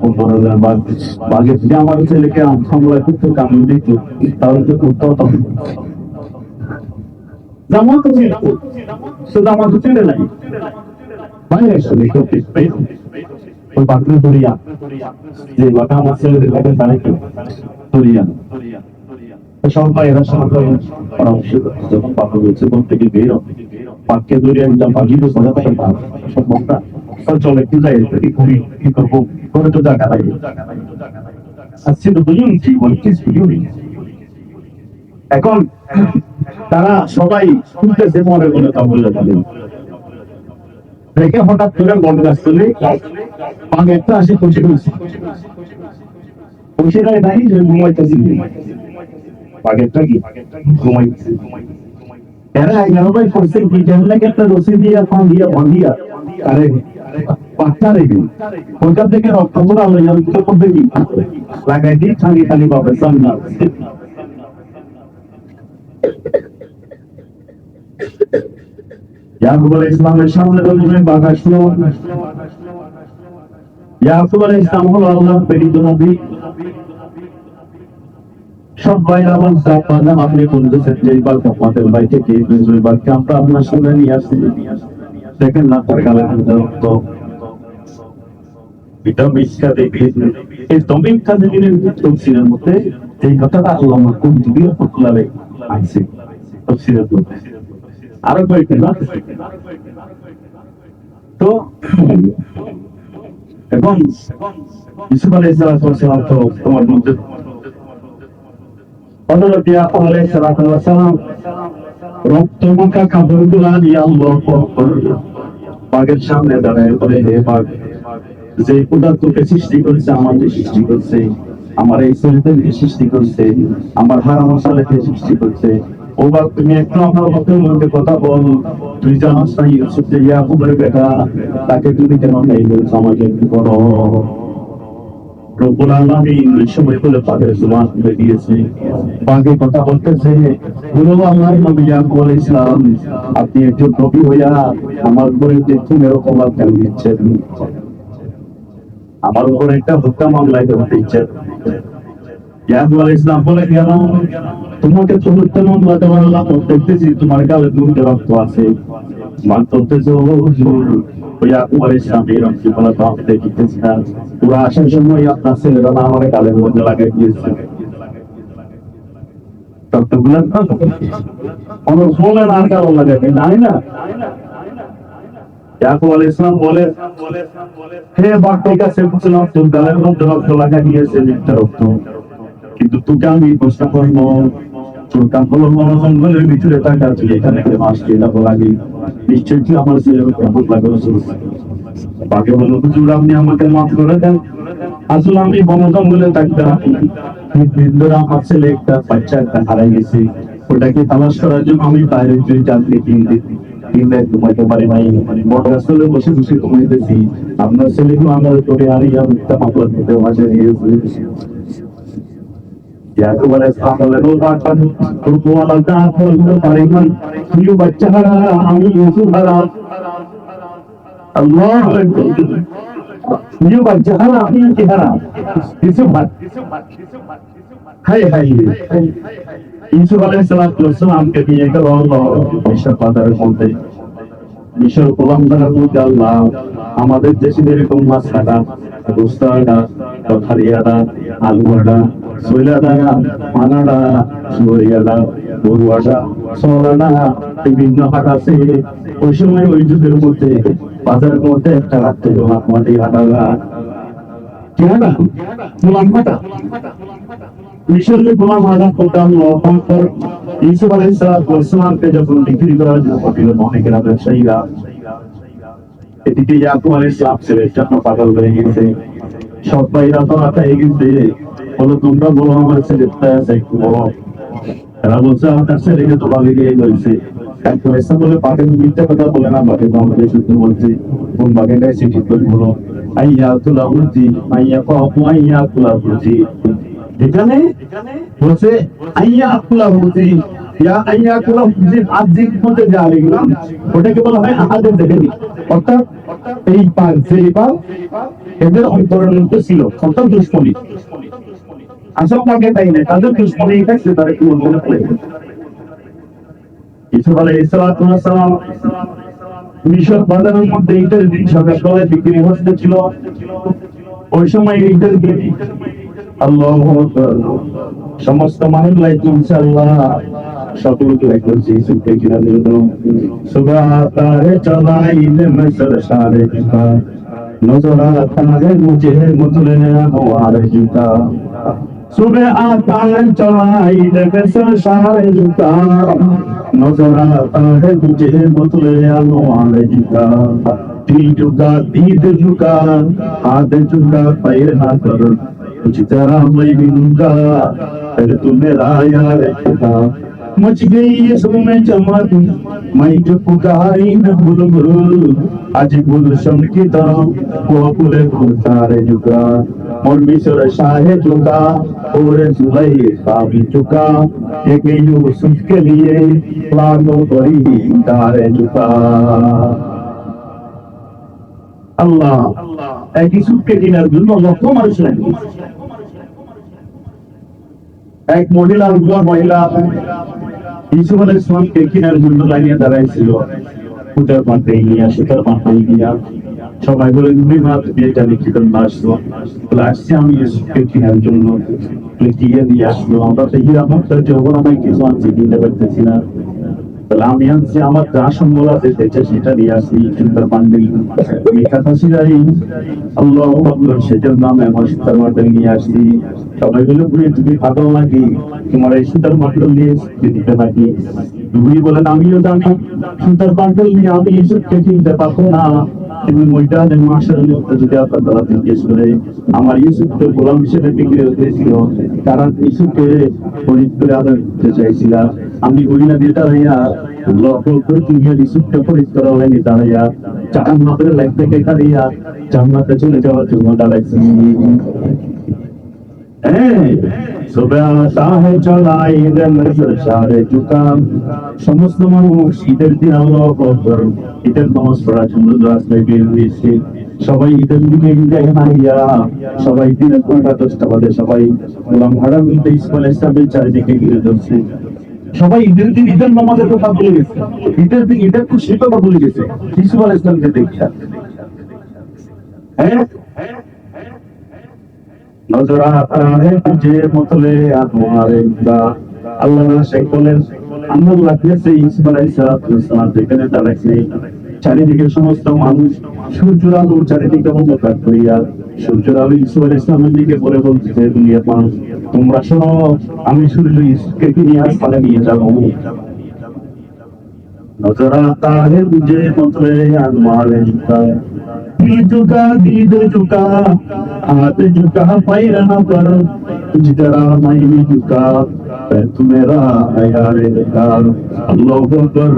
কোন ধরনের বাঘ? বাঘের যে আমার ছেলেকে হামলা করতো, কামড় দিত, তাহলে তো করতে হতো। জামা তো ছিল, সে জামা তো ছেড়ে নাই বাইরে চলে করতে ওই বাঘের দরিয়া, যে বাঘা আমার ছেলেদের কাছে দাঁড়াই দরিয়া সবাই এরা সবাই পরামর্শ যখন পাখা হয়েছে কোন থেকে বেরো পাখকে দরিয়া একদম পাখি তো সোজা পাই পাক সব মনটা চলে একটু যাই কি করি, কি করবো করে তো জায়গা নাই। আজকে তো বুঝুন কি বলছিস বুঝুন। এখন তারা সবাই শুনতেছে মনে মনে তা বলে যাবেন দেখে হঠাৎ করে বন্ধ গাছ তুলে পাগে একটা আসি খুশি খুশি খুশি রায় নাই যে ঘুমাইতেছি পাগেরটা কি ঘুমাইতেছে। এরা 11% কি জানলে একটা রশি দিয়া পান দিয়া বাঁধিয়া আরে পাটটা রেখে ওইখান থেকে রক্ত পুরা হয়ে যাবে করবে কি লাগাই দিয়ে খালি খালি পাবে সামনে। ইয়াকুব আলাইহিস সালামের সামনে যখন বাঘ আসলো, ইয়াকুব আলাইহিস সালাম হলো আল্লাহর প্রেরিত নবী। সব ভাই আমার জাপানা আপনি বলতেছেন যে বাঘ আমাদের ভাই থেকে ওই বাঘকে আমরা আপনার সামনে নিয়ে আসছি, দেখেন না তার গালে রক্ত, এটা মিশকা দেখে এই দমিন কাজের তফসিরের মধ্যে এই কথাটা আল্লাহ কোন দিকে ফকলালে আছে তফসিরের মধ্যে আরো কয়েকটা না। তো এখন ইউসুফ আলাইহিস সালাম তো তোমার মধ্যে হযরত ইয়াকুব আলাইহিস সালাম রক্তমাখা কাপড়গুলো নিয়ে আল্লাহু আকবার বাঘের সামনে দাঁড়ায় বলে, হে বাঘ, যে খোদা তোকে সৃষ্টি করেছে, আমাকে সৃষ্টি করছে, আমার এই শরীরকে সৃষ্টি করছে, আমার হারাম মশালাকে সৃষ্টি করছে, ও বাপ তুমি একটু আমার মুখের মধ্যে কথা বল, তুই জানাস না ইউসুফ যে ইয়াকুবের বেটা, তাকে তুমি কেন নেই বলছো, আমাকে একটু বলো। রব্বুল আলামিন ওই সময় বলে পাকের জবান খুলে দিয়েছে, পাকে কথা বলতেছে, বলো আমার নবী ইয়াকুব আলাইহিস সালাম, আপনি একজন নবী হইয়া আমার উপরে যে খুনের অপবাদ কেন দিচ্ছেন? আমার উপর একটা হত্যা মামলায় কেন দিচ্ছেন? ইয়াকুব আলাইহিস সালাম বলে গেল, তোমাকে তো হত্যা মামলা দেওয়ার আল্লাহ দেখতেছি, তোমার গালে দুধ রক্ত আছে, মান করতেছে ও হুজুর, ওই ইয়াকুব আলাইহিস সালাম এই রক্ত বলা তো আপনি দেখতেছি না, পুরো আসার সময় আপনার ছেলেরা আমার গালের মধ্যে লাগাই দিয়েছে। রক্তগুলো কোনো ফোনের আর কারো লাগাবে নাই না। ইয়াকুব আলাইহিস সালাম বলে, হে বাক্যের কাছে বুঝলাম তোর গালের মধ্যে রক্ত লাগাই দিয়েছে, মিথ্যা রক্ত, কিন্তু তোকে আমি প্রশ্ন করবো, তোর কাপড় জঙ্গলের ভিতরে টাকা তুই এখানে মাস খেয়ে লাগে, নিশ্চয়ই তুই আমার ছেলে কাপড় লাগানো বাকি বলল, হুজুর আপনি আমাকে মাফ করে দেন, আসলে আমি বন জঙ্গলে থাকতাম, আমার ছেলে একটা বাচ্চা একটা হারাই গেছে, ওটাকে তালাশ করার জন্য আমি বাইরে জানতে কিনতে ঘুমাইতে পারি নাই, বট গাছতলে বসে বসে ঘুমাইতেছি, আপনার ছেলেকে আমার করে আনিয়া মিথ্যা মামলা দিতে মাঝে নিয়েছে। ইয়াকুব আলাইহিস সালাম বললেন, ও বাচ্চা, তুমি আলাদা বলতে পারিমান, তুমি বাচ্চা হারা, আমি ইউসুফ হারা। আল্লাহু আকবার। তুমি বাচ্চা হারা, আমি কি হারা? ইউসুফ হারা। হায় হায়, ইউসুফ আলাইহিস সালামকে নিয়ে গেল আল্লাহ মিশর বাজারের মধ্যে। মিশর গোলাম দ্বারা বলতে, আল্লাহ আমাদের দেশে এরকম মাছ কাটা, গোস্ত কাটা, খারিয়াটা, আলুয়াটা, সৈলাটা, পানাটা, সুরিয়াটা, বড়ুয়াটা, সোলাটা, বিভিন্ন হাট আছে। ওই সময় ওই যুগের মধ্যে বাজারের মধ্যে একটা রাখতে মাটি হাঁটালা, কি হাঁটা? গোলাম হাঁটা। মিশরের গোলাম হাঁটা করতাম। ইউসুফ আলাইহিস সালামকে যখন বিক্রি করার জন্য পাঠিয়ে অনেকেরা ব্যবসায়ীরা, এদিকে ইয়াকুব আলাইহিস সালাম ছেলের জন্য পাগল হয়ে গেছে, সব ভাইরা তো আতায় গেছে, বলো তোমরা বলো আমার ছেলে কোথায় আছে একটু বলো। এরা বলছে আপনার ছেলেকে তো বাগে গিয়ে বলছে, একটু এসে বলে পাকে মিথ্যা কথা বলে না, বাকে তো আমাদের সত্য বলছে, কোন বাকে গাইছে ঠিক করে বলো। আইয়া তুলা বুঝি, আইয়া পাপু, আইয়া তুলা বুঝি, এখানে বলছে আইয়া তুলা বুঝি, আইয়া তুলা বুঝি, আর্জিক মধ্যে যা লিখলাম ওটাকে বলা হয় আহাদের দেখেনি, অর্থাৎ এই পাক যে পাক এদের অন্তর্নিহিত ছিল, অর্থাৎ দুশ্মনী। আসল পাকে তাই না, তাদের দুশ্মনী থাকছে, তারা একটু মনে পড়ে। ইউসুফ আলাইহিস সালাম মিশর বাজারের মধ্যে ইটের সরকার গলায় বিক্রি হচ্ছিল, ওই সময় ইটের আল্লাহু আকবার, সমস্ত মানুষ লাইক ইনশাআল্লাহ সকলকে লাইক করছে ইউসুফকে কিনা দিল। সুবহ তারে চলাইলে মিশর সারে জুতা, নজরা তারে মুঝে মুতলে হওয়ার জুতা, সুবহ তারে চলাইলে মিশর সারে জুতা, নজরা তারে মুঝে মুতলে হওয়ার জুতা, दिल झुका दीद झुका हाथ झुका पैर ना कर कुछ तेरा मैं भी झुका फिर तू मेरा यार खुदा मच गई ये सब में चमक मैं जो पुकारी न बुलबुल आज गुलशन की तरह वो पूरे सारे झुका और मिस्र शाहे झुका और जुलैखा भी झुका एक यूसुफ के लिए लाखों बड़ी तारे झुका। আল্লাহ এক ইউসুফকে কেনার জন্য লক্ষ মানুষ লাগে। এক মহিলা ইউসুফ আলাইহিস সালামকে কেনার জন্য লাইনে দাঁড়াইছিল, সুতার পান্ডে গিয়া সুতার পান্ডে গিয়া সবাই বলে তুমি মা তুমি এটা বিক্রি করে আসছো, বলে আসছি আমি ইউসুফকে কেনার জন্য, গিয়ে দিয়ে আসলো। আমরা তো হীরা মুক্তার যখন আমি কিছু আনছি কিনতে পারতেছি না, আমি আনছি আমার যা সম্বল আছে সেটা দিয়ে আসি, সুতার পান্ডেল আল্লাহু আকবার, সেটার নামে আমার সুতার পান্ডেল নিয়ে আসছি। সবাই বলে বুড়ি তুমি ভালো নাকি, তোমার এই সুতার পান্ডেল নিয়ে দিতে নাকি? বুড়ি বলেন আমিও জানি সুতার পান্ডেল নিয়ে আমি ইউসুফকে কিনতে পারবো না, কিন্তু ময়দানে মাশাআর মধ্যে যদি আপনার দ্বারা জিজ্ঞেস করে আমার ইউসুফকে গোলাম হিসেবে বিক্রি হতেছিল, তারা ইউসুফকে খরিদ করে আদায় করতে চাইছিল, আমি মহিলা দিয়ে দাঁড়াইয়া লক্ষ্য করে তুমি ইউসুফকে খরিদ করা হয়নি, দাঁড়াইয়া জাহান্নামের লাইফ থেকে দাঁড়িয়া জান্নাতে চলে যাওয়ার জন্য দাঁড়াইছি। সমস্ত মানুষ ঈদের দিন আল্লাহ আকবার ঈদের নামাজ পড়ার জন্য রাস্তায় বের হয়েছে। সবাই ঈদের দিনে দেখে নাইয়া সবাই দিনের 9টা-10টা বাজে সবাই গোলাম হারা মিলতে ইসমাইল ইসলামের চারিদিকে ঘিরে ধরছে। সবাই ঈদের দিন ঈদের নামাজের কথা ভুলে গেছে, ঈদের দিন ঈদের খুশির কথা ভুলে গেছে ইসমাইল ইসলামকে দেখা। হ্যাঁ, নজর आता है तुझे मतले आत्मारे का আল্লাহ শেখ বলেন আমার লাগতেছে ইসমাইল আলাইহিস সালাম যেখানে দাঁড়াইছে চারিদিকে সমস্ত মানুষ সূর্যের আলো চারিদিকে অন্ধকার করিয়া সূর্যের আলো ইসমাইল ইসলামের দিকে পড়ে বলতেছে দুনিয়ার মানুষ তোমরা শোনো আমি সূর্য ইসকে নিয়ে আসমানে নিয়ে যাবো। नजर आता है मुझे मतले आत्मारे का दीद झुका हाथ झुका पैर न पर तुझ जरा मैं भी झुका पैर तू मेरा यारे यार अल्लाह अकबर।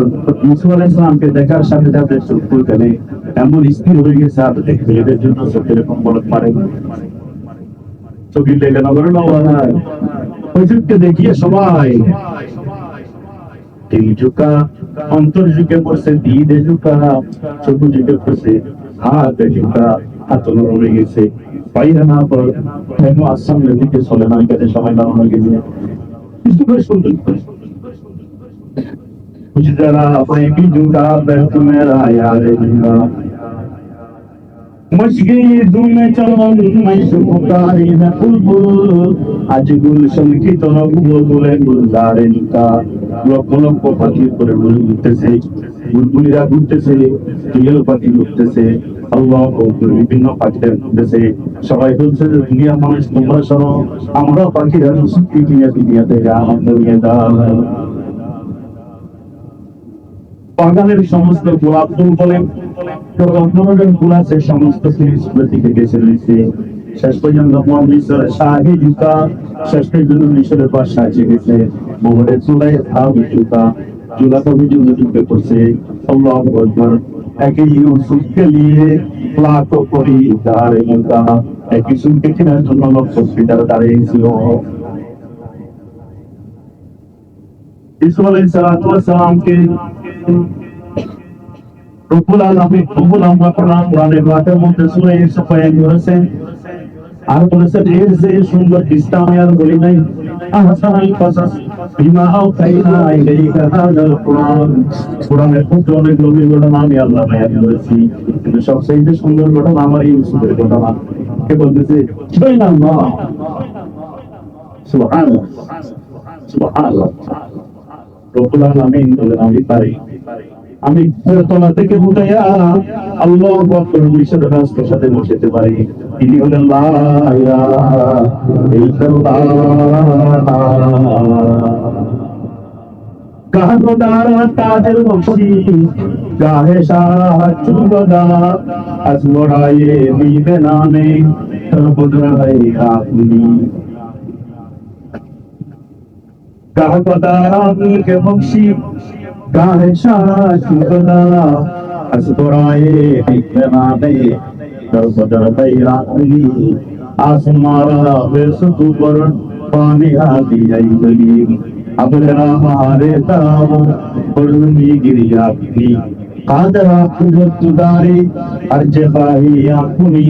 यीशु अलैहिस सालाम के देखाর সাথে সাথে চুপ করে এমন স্থির হয়ে গেছে আর দেখতে এদের জন্য চোখের এরকম বলক মারে চোখের লেগে নগর না ওই চোখকে দেখিয়ে সবাই দিল ঝুকা অন্তর ঝুঁকে পড়ছে দিদে ঝুকা চোখ ঝুঁকে পড়ছে হাত ঝুঁকা হাত নড়ে গেছে পাইরা না পর কেন আসামের দিকে চলে না কাছে সময় দাঁড়ানো গেছে কিছু করে শুনতে कुछ जरा अपने भी झूठा बैठ मेरा यार झूठा मच गई धूम में चमन मैं सुपुकारी न बुलबुल आज गुलशन की तरफ बुलबुले गुलजारे झूठा লক্ষ লক্ষ পাখির করে ঘুরতেছে বুলবুলিরা ঘুরতেছে টিয়েল পাখি ঘুরতেছে আল্লাহ বিভিন্ন পাখিরা ঘুরতেছে সবাই বলছে যে দুনিয়া মানুষ তোমরা শোনো আমরা পাখিরা সুখী দুনিয়া থেকে আনন্দ নিয়ে দাও। বাগানের সমস্ত গোলাপ ফুল বলেন ফুল আছে সমস্ত ফুলের দিকে গেছে রয়েছে শেষ পর্যন্ত মিশরের শাহী জুতা শেষ পর্যন্ত মিশরের বাসা এসে গেছে মোহরের চুলায় ধাবি জুতা চুলা কবি জন্য ঢুকে পড়ছে আল্লাহু আকবার। একই ইউসুফকে নিয়ে লাখো করি দাঁড়ে জুতা একই সুনকে কেনার জন্য লক্ষ ফিটার দাঁড়িয়েছিল। ইউসুফ আলাইহিস সালামকে রব্বুল আলামিন কোরআনের বাতের মধ্যে সূরা ইউসুফ আয়াত করেছেন আর বলেছেন এর যে সুন্দর কিস্সা আমি আর বলি নাই আহসানাল কাসাস বিমা আওতাইনা ইলাইকা হাযাল কুরআন কুরআনের মধ্যে অনেক গভীর ঘটনা আমি আল্লাহ বয়ান করেছি কিন্তু সবচেয়ে সুন্দর ঘটনা আমার ইউসুফের ঘটনা। কে বলতেছে সুবহানাল্লাহ সুবহানাল্লাহ সুবহানাল্লাহ রব্বুল আলামিন বলেন আমি পারি আমি তলা থেকে উঠাইয়া আল্লাহু আকবার মিশরের রাস্তার সাথে বসাতে পারি তিনি হলেন লা ইলাহা ইল্লাল্লাহ কাহা গোদারা তাদের বংশী গাহে শাহ চুগদা আজ মোড়ায়ে দিবে নামে তবদরাই আপনি কাহা গোদারা কে বংশী गाहे शाह चुगदा असतोराए बिखरा दे दरबदर बैरानी आसमारा बेसुतु पर पानी आदि आई गली अबरा मारे ताव पुरनी गिरिया की कादरा कुदुदारी अर्ज बाही आपुनी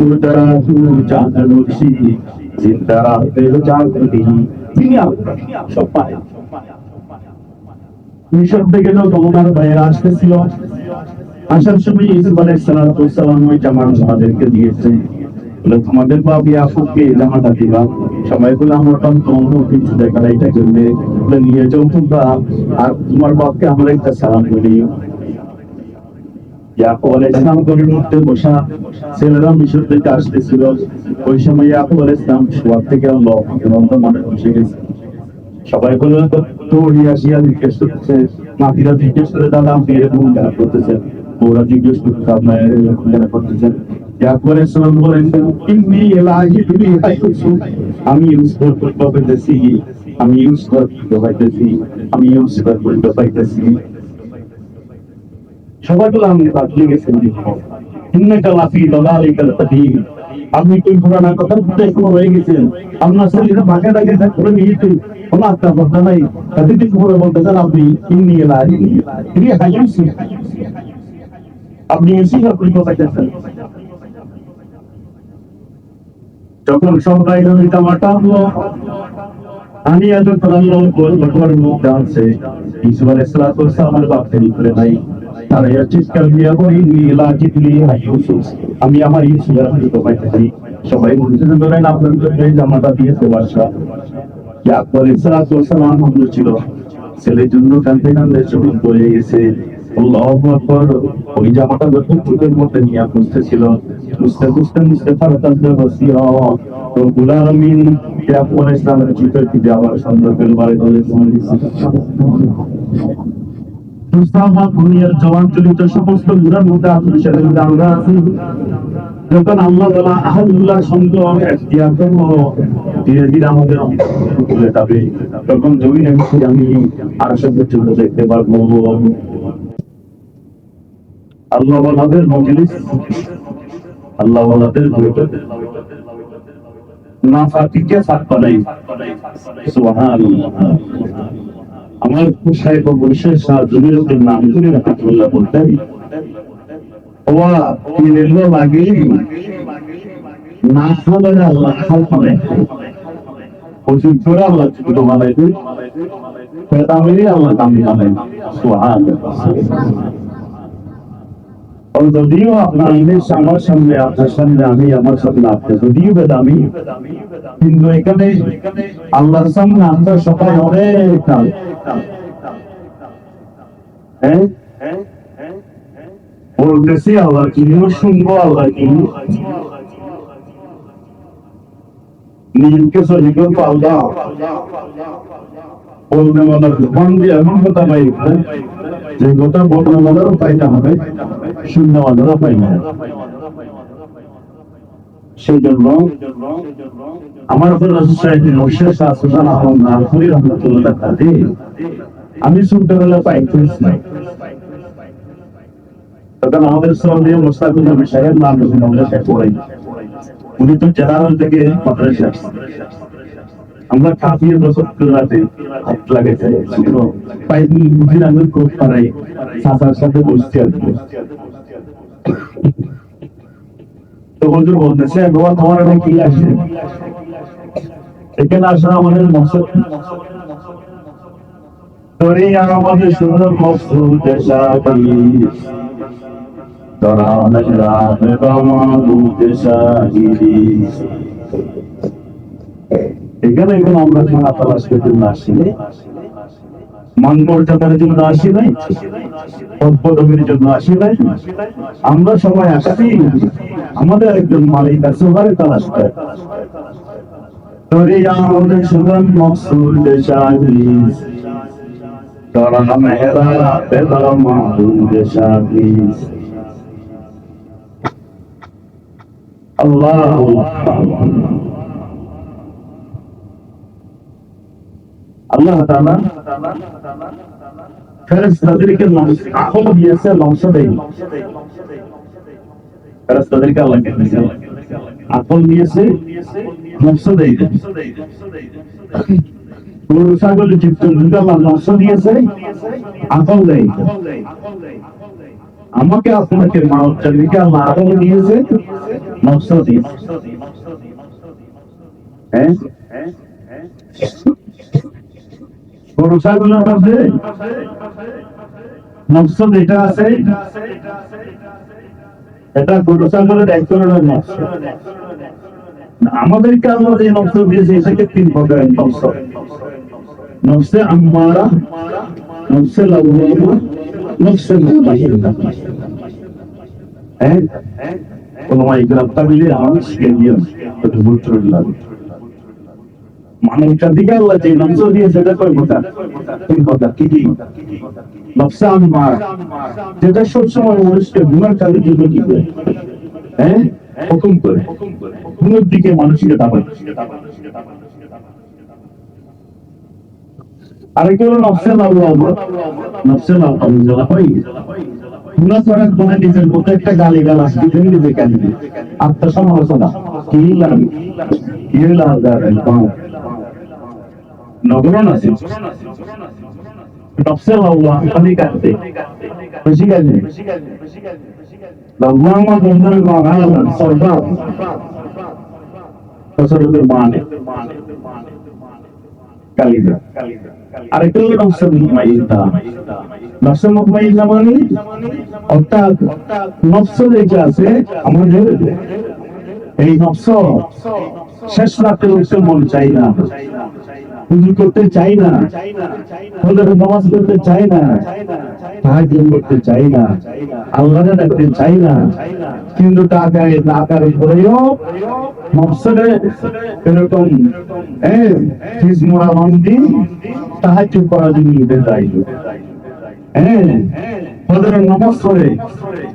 उदरा तू जानलुसी जिंदरा पे जागती दुनिया सब पाए মিশর থেকে তোমার ভাইয়েরা আসতেছিল আসার সময় ইউসুফ আলাইহিস সালাম ওই জামাত আমাদেরকে দিয়েছে বলে তোমাদের বাপ ইয়াকুবকে জামাটা দিবা সবাই বলে আমার তোমার কিছু দেখার এটা করবে বলে নিয়ে যাও তোমরা আর তোমার বাপকে আমরা একটা সালাম করি। ইয়াকুব আলাইহিস সালাম ঘরের মধ্যে বসা ছেলেরা মিশর থেকে আসতেছিল ওই সময় ইয়াকুব আলাইহিস সালাম শোয়ার থেকে আল্লাহ মানে বসে গেছে সবাই বলে দৌড়ি আসিয়া জিজ্ঞেস করতেছে নাতিরা জিজ্ঞেস করে দাদা আপনি এরকম কেন করতেছেন ওরা জিজ্ঞেস করতে আপনার এরকম কেন করতেছেন ইয়াকুব আলাইহিস সালাম বলেন ইন্নী ইলাহি আমি ইউসুফ পাইতেছি আমি ইউসুফ পাইতেছি আমি ইউসুফ পাইতেছি সবাই বলে আমি বাদলে গেছেন ইন্নাকা লাফি দালালিকাল কাদিম আপনি কোন পুরানা কথা বলতে একটু হয়ে গেছেন, আপনার শরীরে ভাগে ডাকে করে নিয়েছে, কোনো আত্মা কথা নাই, তাদের কিছু করে বলতেছেন আপনি ইন্নি এলাই হাইছি, আপনি এসি আপনি কথা গেছেন। যখন সবাই জামাটা আমি এত প্রাণবন্ত ভগবান মুখ ডালছে, ঈসু আলাইহিস সালামের বাপ দেরি করে নাই, তারা চিৎকার দিয়া বলি নীলা জিতলি হাইউসুস, আমি আমার ঈসুর হাতে পাইতে চাই। সবাই বলতে ধরেন আপনার জন্য জামাটা দিয়েছে বাদশা। ইয়াকুব আলাইহিস সালাম হুজুর ছিল, ছেলের জন্য কাঁদতে কাঁদতে শহীদ হয়ে গেছে। আল্লাহু আকবার। ওই জামাটা যখন চোখের মধ্যে নিয়ে বুঝতেছিল, বুঝতে বুঝতে বুঝতে ফারাতান বসিরা রব্বুল আলামিন ইয়াকুব আলাইহিস সালামের চিত্র কি যাওয়ার সন্দেহের বারে ধরে দুনিয়ার জবানচলিত সমস্ত গুণার মধ্যে আত্মবিশ্বাসের মধ্যে আমরা আছি। যখন আল্লাহ তাআলা আহলুল্লাহ সঙ্গ এখতিয়ার করব, ধীরে ধীরে আমাদের খুলে যাবে, তখন জমিনে আমি আরশের পর্যন্ত দেখতে পারবো। আল্লাহ ওয়ালাদের মজলিস, আল্লাহ ওয়ালাদের বৈঠক, না ফাতিকে সাত পালাই। সুবহানাল্লাহ। আমার সাহেব বৈশেষ জমির নাম করে রাহমাতুল্লাহ বলতেন, ওয়া কিনেলো লাগে না হলে আল্লাহ হাল পাবে, ওই করে আল্লাহ ছোট বানাইতে পেতামেরই আল্লাহ দামি বানাই। সুবহানাল্লাহ। যদিও আপনার আমার সামনে, আপনার সামনে আমি, আমার সামনে আপনি, যদিও বেদামি, কিন্তু এখানে আল্লাহর সামনে আমরা সবাই অনেক কাল। হ্যাঁ, বলতেছি আল্লাহ কি শুনবো, আল্লাহ কি নিজেকে সহিত পাল্লা বলতে বলার জবান দিয়ে এমন কথা পাই যে কথা বলতে বলারও পাইতে হবে, শূন্য বলারও পাই না। সেই জন্য আমার আমি শুনতে গেলে পাইতেছি নাই, তখন আমাদের সঙ্গে মোস্তাকুল নবী সাহেব নাম পড়াই, উনি তো জেনারেল থেকে মাদ্রাসা, আমরা কাফিয়ে বছর রাতে হাত লাগাইতে পাইদিন আমি খুব পারাই চাচার সাথে বসতে আসবো। তো হুজুর বলতেছে বাবা তোমার এখন কি আসে, এখানে আসা আমাদের মকসদ তোরে আমাদের সুন্দর মকসুদ দেশাকি তোরা রাত বামাদু দেশাগিরি। এখানে এখন আমরা খানা তালাশের জন্য আসি নাই, মান মর্যাদার জন্য আসি নাই, পদপদবীর জন্য আসি নাই, আমরা সবাই আসছি আমাদের একজন মালিক আছে, ওখানে তালাশ করে। তোরে আমাদের সুন্দর মকসুদ দেশাগিরি তোরা মেহরা রাত বামাদু দেশাগিরি। আল্লাহু আল্লাহ তাআলা ফেরেশতাদেরকে আকল দিয়েছে, লংস দেয়নি। ফেরেশতাদেরকে আল্লাহ আকল দিয়েছে, লংস দেয়নি। গরু ছাগল জীবজন্তুকে আল্লাহ লংস দিয়েছে, আকল দেয়নি। আমাকে আপনাকে মানব জাতিকে আল্লাহ আকল দিয়েছে, লংস দিয়েছে। হ্যাঁ, গরু ছাগলের মধ্যে নফস যেটা আছে, এটা গরু ছাগলের এক ধরনের নফস। আমাদেরকে আল্লাহ যে নফস দিয়েছে এটাকে তিন প্রকারের নফস: নফসে আম্মারা, নফসে লাওয়ামা, নফসে মুতমাইন্না। হ্যাঁ, ওলামায়ে কেরাম তাবিলে আমাদের শিখিয়ে দিয়েছে, এটা বলতে লাগে মানব জাতিকে আল্লাহ যে নফস দিয়েছে সেটা কয় প্রকার? তিন প্রকার। কি কি? নফসে আম্মারা, যেটা সবসময় মানুষকে গুনাহ কাজের জন্য কি করে, হ্যাঁ, হুকুম করে, গুনার দিকে মানুষকে দাবায়। আরেকটা হলো নফসে লাওয়ামা। নফসে লাওয়ামা হয় গুনাহ করার পরে নিজের মধ্যে একটা গালিগালাজ দিবেন, নিজে কেন আত্মসমালোচনা, নগরন আছে নফসে আল্লাহ খালি কাটতে খুশি গেছে লম্বা বন্ধন মাগাল সরদার ফসলের মানে কালিদা আরেকটা হলো নফসে মুতমাইন্না নফসে মুতমাইন্না মানে অর্থাৎ নফস যেটা আছে আমাদের এই নফস শেষ রাতে উঠতে মন চাই না, পুজো করতে চাই না, ফজরের নামাজ করতে চাই না, তাহাজ্জুদ করতে চাই না, আল্লাহকে ডাকতে চাই না, কিন্তু টাকায় টাকার উপরেও নফসে এরকম হিজমুরা মন্দি তাহাজ্জুদ করার জন্য উঠে যাই। ফজরের নামাজ পড়ে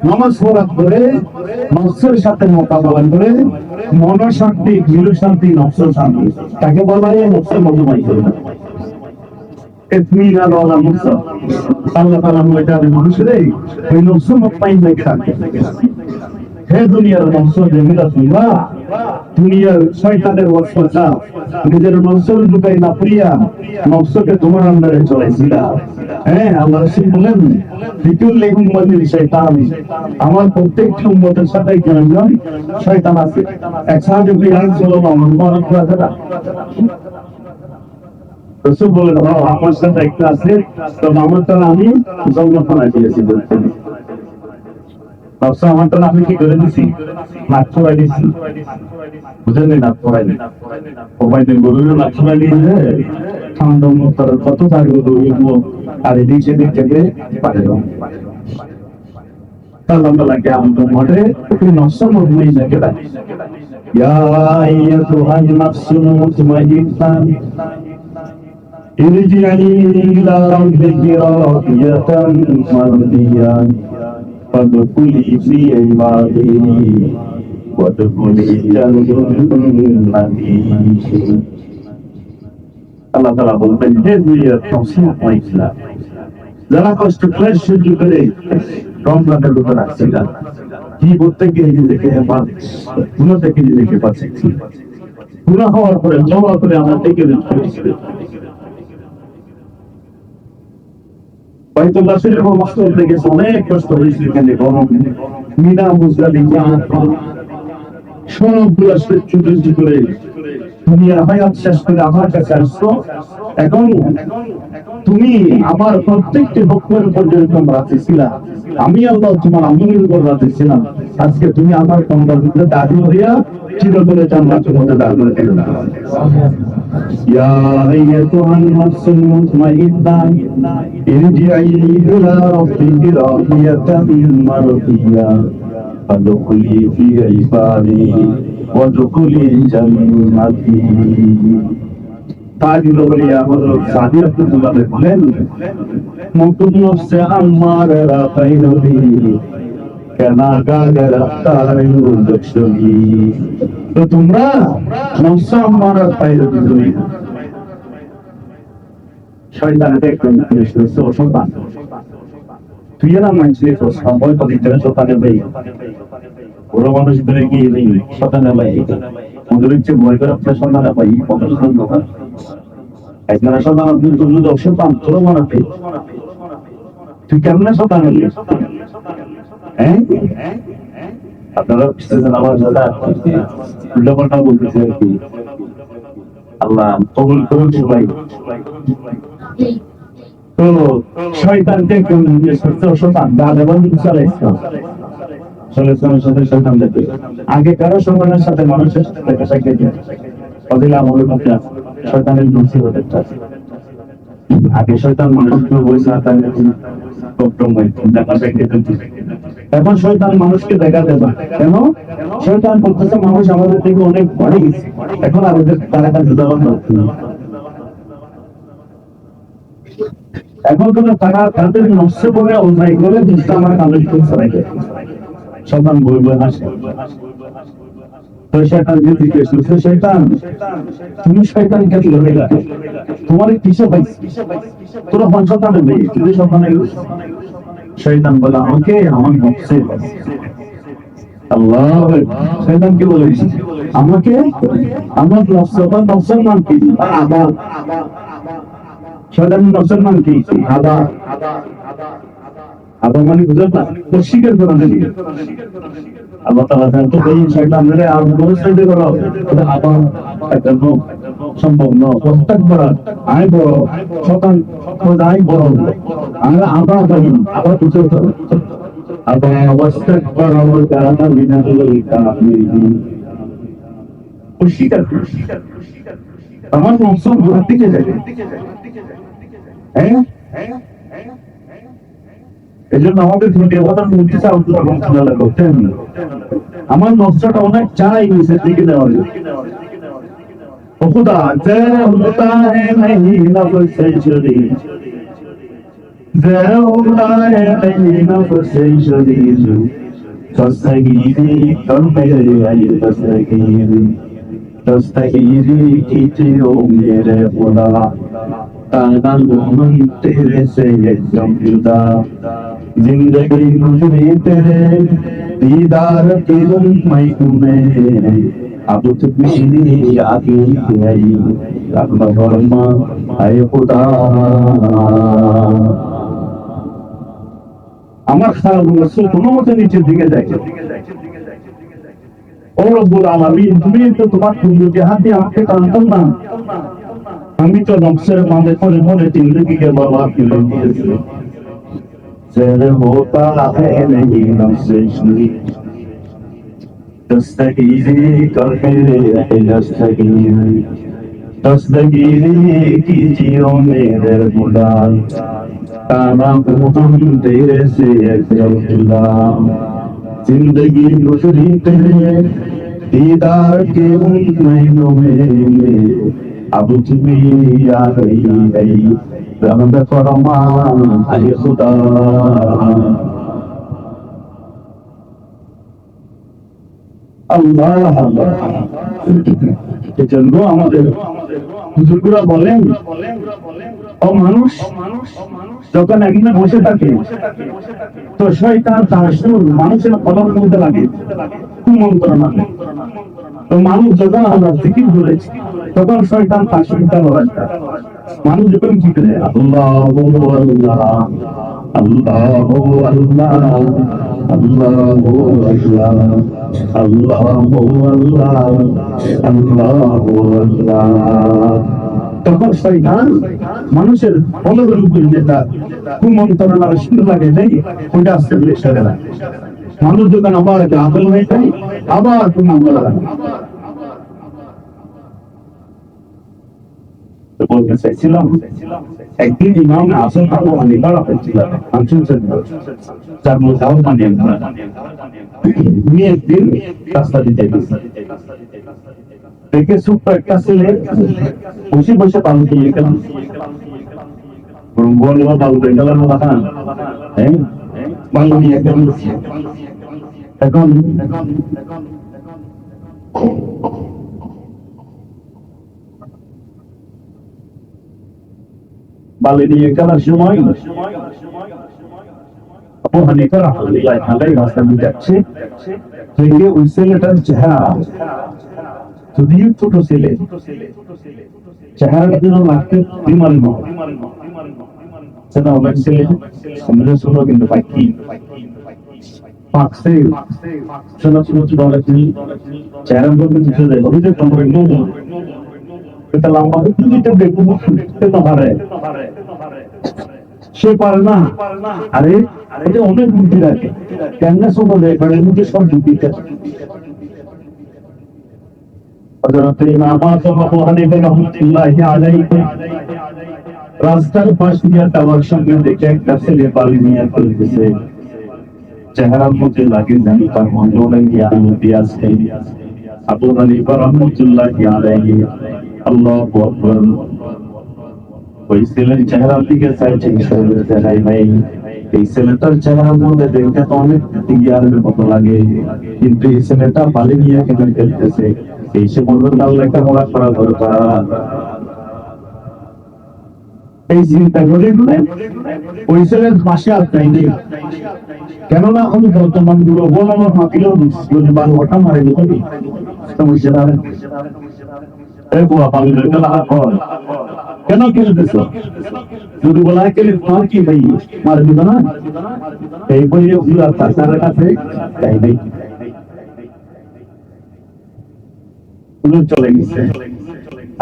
নামাজ পড়া করে নফসের সাথে মোকাবেলা করে মন শান্তি, গৃহ শান্তি, নফস শান্তি, তাকে বলা হয় নফসের মধ্যমাইন্না। ইতমিনান ওয়ালা মুসা আল্লাহ তাআলা বলেন মানুষের ওই নফস মুতমাইন্না থাকে। হে দুনিয়ার নফস যেটা তোমরা দুনিয়ার শয়তানের ওয়াসওয়াসা নিজের নফসের ঢুকাই না প্রিয়া নফসকে তোমার আন্ডারে চলাইছিলা। আল্লাহ রাসূল বলেন লিকুল্লি উম্মাতিন শাইতান, আমার প্রত্যেকটা উম্মতের সাথে একজন শয়তান আছে। এক সাহাবী সাল্লাল্লাহু আলাইহি ওয়াসাল্লাম রাসূল বলেন আমার সাথে একটা আছে, তো আমার তারা আমি জান্নাত বানাই দিয়েছি বলতেন। নফস আমার তারা আমি কি করে দিছি? নাক ছড়াই দিছি, বুঝেন না? নাক ছড়াই দিই ওবাইতে গরুর নাক ছড়াই দিয়ে ঠান্ডা মুক্তার কত থাকবে দৌড়বো আর এদিক সেদিক থেকে পারে না। আল্লাহ তাআলাকে আমাদের মধ্যে নফস মুতমাইন্নাকে ডাকে, ইয়া আইয়াতুহান নাফসুল মুতমাইন্না ইরজি'i ইলা রাব্বিকি রাদিয়াতান মারদিয়া ফাদখুলি ফি ইবাদি ওয়াদখুলি জান্নাতি। আল্লাহ তাআলা বলতেন হে দুনিয়ার নফস মুতমাইন্না, যারা কষ্ট ক্লেশ সহ্য করে রমজানের ভিতরে আসছিল, কি করতে গিয়ে নিজেকে গুনাহ থেকে নিজেকে বাঁচিয়েছি, গুনাহ হওয়ার পরে তওবা করে আমার থেকে বেরিয়েছিল। বাইতুল্লাহ শরীফ মসজিদ থেকে অনেক কষ্ট হয়েছিল, কেন গরম মিনা মুজদালিফা সবগুলা সহ্য করে দুনিয়ার হায়াত শেষ করে আমার কাছে আসছো। এখন তুমি আমার প্রত্যেকটি বক্তব্যের উপর যেরকম রাজি ছিলা, আমি আল্লাহ তোমার আমলের উপর রাজি ছিলাম। আজকে তুমি আমার কন্যার ভিতরে দাঁড়িয়ে হইয়া চিরতরে জান্নাতের মধ্যে দাঁড়িয়ে দিল। ইয়া আইয়াতুহান নাফসুল মুতমাইন্না ইরজি'i ইলা রাব্বিকি রাদিয়াতান মারদিয়া ফাদখুলি ফি ইবাদি ওয়াদখুলি জান্নাতি। তাজিল ওলিয়া হযরত সাদি রাহমাতুল্লাহ বলেন মুতুন নফসে আমার রাতাইনবি কেনা গাগর রাফতারে উদশলি। তো তোমরা নফস আমার রাতাইনবি তুমি শয়তানের একজন কৃষ্ণ সন্তান, তুই না মানছিস তো সম্ভব তো দিতে শয়তানের ভাই ওরা মানুষ ধরে কি নেই শয়তানের ভাই ওদের ইচ্ছে ভয় করে আপনার সন্তানের ভাই পছন্দ না একজন সন্তান আপনি যদি সন্তান তোর মানাতে তুই কেমন সন্তান হলি? আপনারা আমার দাদা উল্টাপাল্টা বলতেছে আর কি। আল্লাহ কবুল করুন সবাই। তো শয়তানকে শয়তান দাদা বন্ধু চালাইছে সাথে শয়তান দেখে আগে কারো সন্তানের সাথে মানুষের সাথে দেখা সাক্ষাৎ ফজিলা আমাদের মধ্যে শয়তানের নসিহত আছে। আগে শয়তান মানুষকে বলছে এখন শয়তান মানুষকে দেখা দেবা কেন? শয়তান বলতেছে মানুষ আমাদের থেকে অনেক বড় গেছে, এখন আমাদের তারা কাছে যাওয়া এখন তো তারা তাদের নকশে পড়ে অন্যায় করে জিনিসটা আমার কানে ছড়াইছে। শয়তান বলবে হাসে, তো শয়তান যে জিজ্ঞেস করছে শয়তান তুমি শয়তানকে ধরে গেলা তোমার কিসে পাইছি তোরা পঞ্চতানে নেই তুমি সন্তানে। শয়তান বলে আমাকে আমার নকশে আল্লাহ শয়তানকে বলেছি আমাকে আমার নফসের নাম কি? আবার শয়তানের নফসের নাম কি? আবার আবার মানে বুঝলেন না, তো স্বীকার করা নাকি আল্লাহ তাআলা তো এই শয়তানের আর বলতে করো আবার একটা সম্ভব নয় প্রত্যেক করা আই বড় শতান খোদাই বড় আমরা আবার ভাই আবার কিছু আবার অবস্থা করা আমার কারণে বিনা স্বীকার আমার নফস ঘোরার দিকে যাবে হ্যাঁ এই জন্য আমাদের দেবতার মূর্তি করতেন আমার নকশাটা অনেক চাই নিচের দিকে দেওয়া खुदा जय होता है नहीं नफ्स शरीर जय होता है नहीं नफ्स शरीर दस्तगीरी कर मेरे आई दस्तगीरी कीजिए मेरे खुदा ताना मोहन तेरे से एकदम जुदा जिंदगी गुजरी तेरे दीदार की मैं तुम्हें अब तुम्हें आगे आई अल्लाह फरमा आए खुदा আমার খেয়াল রাসূল কোনো মতে নিচের দিকে যায় ও রব্বুল আলামিন তুমি তো তোমার কুদরতি হাত দিয়ে আমাকে টানতাম না আমি তো নকশের মাঝে পড়ে পড়ে জিন্দগিকে বরবাদ করে দিয়েছি जरा होता है नहीं नफ्से शरीर दस्तगीरी कर मेरे दस्तगीरी कीजिए मेरे खुदा ताना हम तेरे से जुदा जिंदगी गुजरी तेरे दीदार के उन महीनों में अब तुम्हें आ गई रहमत फरमा आए खुदा আল্লাহ আল্লাহ এজন্য আমাদের হুজুররা বলেন ও মানুষ যখন একদিনে বসে থাকে তো শয়তান তার সুর মানুষের কলম মধ্যে লাগে কুমন্ত্রণা তো মানুষ যখন আমরা জিকির করেছি তখন শয়তান তার সুরটা লড়াই মানুষ যখন কি করে আল্লাহ আল্লাহ আল্লাহ আল্লাহ আল্লাহ তখন শয়তান মানুষের বলদের উপরে যেটা কুমন্ত্রণা সুন্দর লাগে নেই ওইটা আস্তে করে সরে যায় মানুষ যখন আবার আদল হয়ে যায় আবার কুমন্ত্রণা বলতে চাইছিলাম একদিন ইমাম আজম আবু হানিফা রাহমাতুল্লাহ যার মতামত মানিয়ে উনি একদিন রাস্তা দিতে গেছেন দেখে ছোট্ট একটা ছেলে বসে বসে পালন দিয়ে গেল বলবো পালন দিয়ে গেল না হ্যাঁ পালন দিয়ে গেল এখন বালি নিয়ে খেলার সময় আবু হানিফা রাহমাতুল্লাহ আলাইহি রাস্তা দিয়ে যাচ্ছে দেখে ওই ছেলেটার চেহারা যদিও ছোট ছেলে চেহারার জন্য লাগতে বিমারি নয় সেটা অনেক ছেলে সামনে ছোট কিন্তু পাখি পাকছে ছোট ছোট ছোট অনেক চেহারার মধ্যে কিছু দেয় অভিযোগ সম্পর্কে এটা লম্বা দুইটা বেগুন খেতে পারে সে পারে না আরে এটা অনেক বুদ্ধি রাখে কেন ছোট দেয় ঘরের মধ্যে সব বুদ্ধি থাকে রাস্তার পাশ দিয়ে টাওয়ার সঙ্গে দেখে একটা ছেলে বালি নিয়ে ফেলতেছে চেহারার মধ্যে লাগে জানি তার মন্ডলে জ্ঞানমতি আছে আবু হানিফা রাহমাতুল্লাহি আলাইহি আল্লাহু আকবার ওই ছেলের চেহারার দিকে চাইছে দেখাই ভাই এই ছেলেটার চেহারার মধ্যে দেখতে তো অনেক জ্ঞানের মতো লাগে কিন্তু এই ছেলেটা বালি নিয়ে কেন খেলতেছে এই সে বলবেন আল্লাহ একটা মোড়া করা দরকার এই চিন্তা করে ওই ছেলের পাশে আর তাই নেই। কেননা আমি বর্তমান গুলো বলানো হাঁকিলেও যদি 12টা মারে দিতে সমস্যা না। কেন খেলতেছ? যদি বলা খেলে তোমার কি ভাই মারে দিবে না, এই বইয়ে তার কাছে তাই নেই চলে গেছে।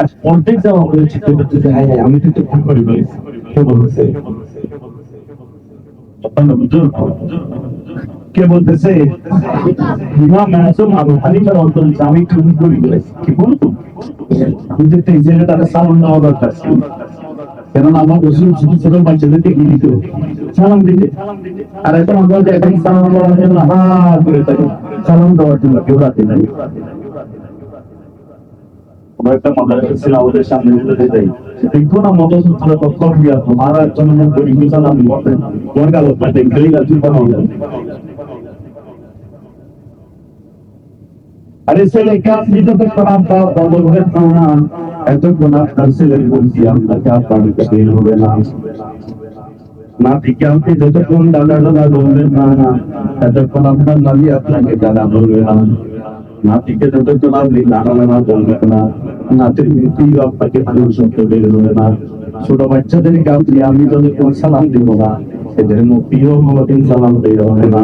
আজ অর্ধেক যাওয়া হয়েছে, হ্যাঁ আমি কিন্তু ভুল করে ফেলেছি। কে বলতেছে? কে বলতেছে? ইমাম মাসুম আবু হানিফার অন্তর আমি ভুল করে ফেলেছি। কি বলতো? আমি যে এই জায়গায় তারা সালাম দেওয়া দরকার ছিল, কেননা আমার রসুল ছোট ছোট বাচ্চাদেরকে কি দিত? সালাম দিতে। আর এখন আমরা এখন সালাম দেওয়ার জন্য হা করে থাকি, সালাম দেওয়ার জন্য কেউ রাতে নাই। একটা মাদ্রাসা ছিল আমাদের সামনে যেতে যাই, দেখবো না মতসূত্র কখন গিয়া তোমার একজন গরিবী সালাম বলতেন কোন গেল দেখলেই গাছি পাওয়া যায়। আরে ছেলে কাজ দিতে তো খারাপ বন্ধ করে না, এত কোন আপনার ছেলের বলছি আপনাকে আপনার বের হবে না, না থেকে আপনি যতক্ষণ দাদা দাদা বলবেন না, এতক্ষণ আপনার নাবি আপনাকে দাদা বলবে না, না থেকে যতক্ষণ আপনি নানা নানা বলবেন না, নাতির মৃত্যু আপনাকে মানুষ শব্দ বের হবে না। ছোট বাচ্চাদের কাউকে আমি যতক্ষণ সালাম দিব না, এদের মুক্তিও কোনদিন সালাম বের হবে না।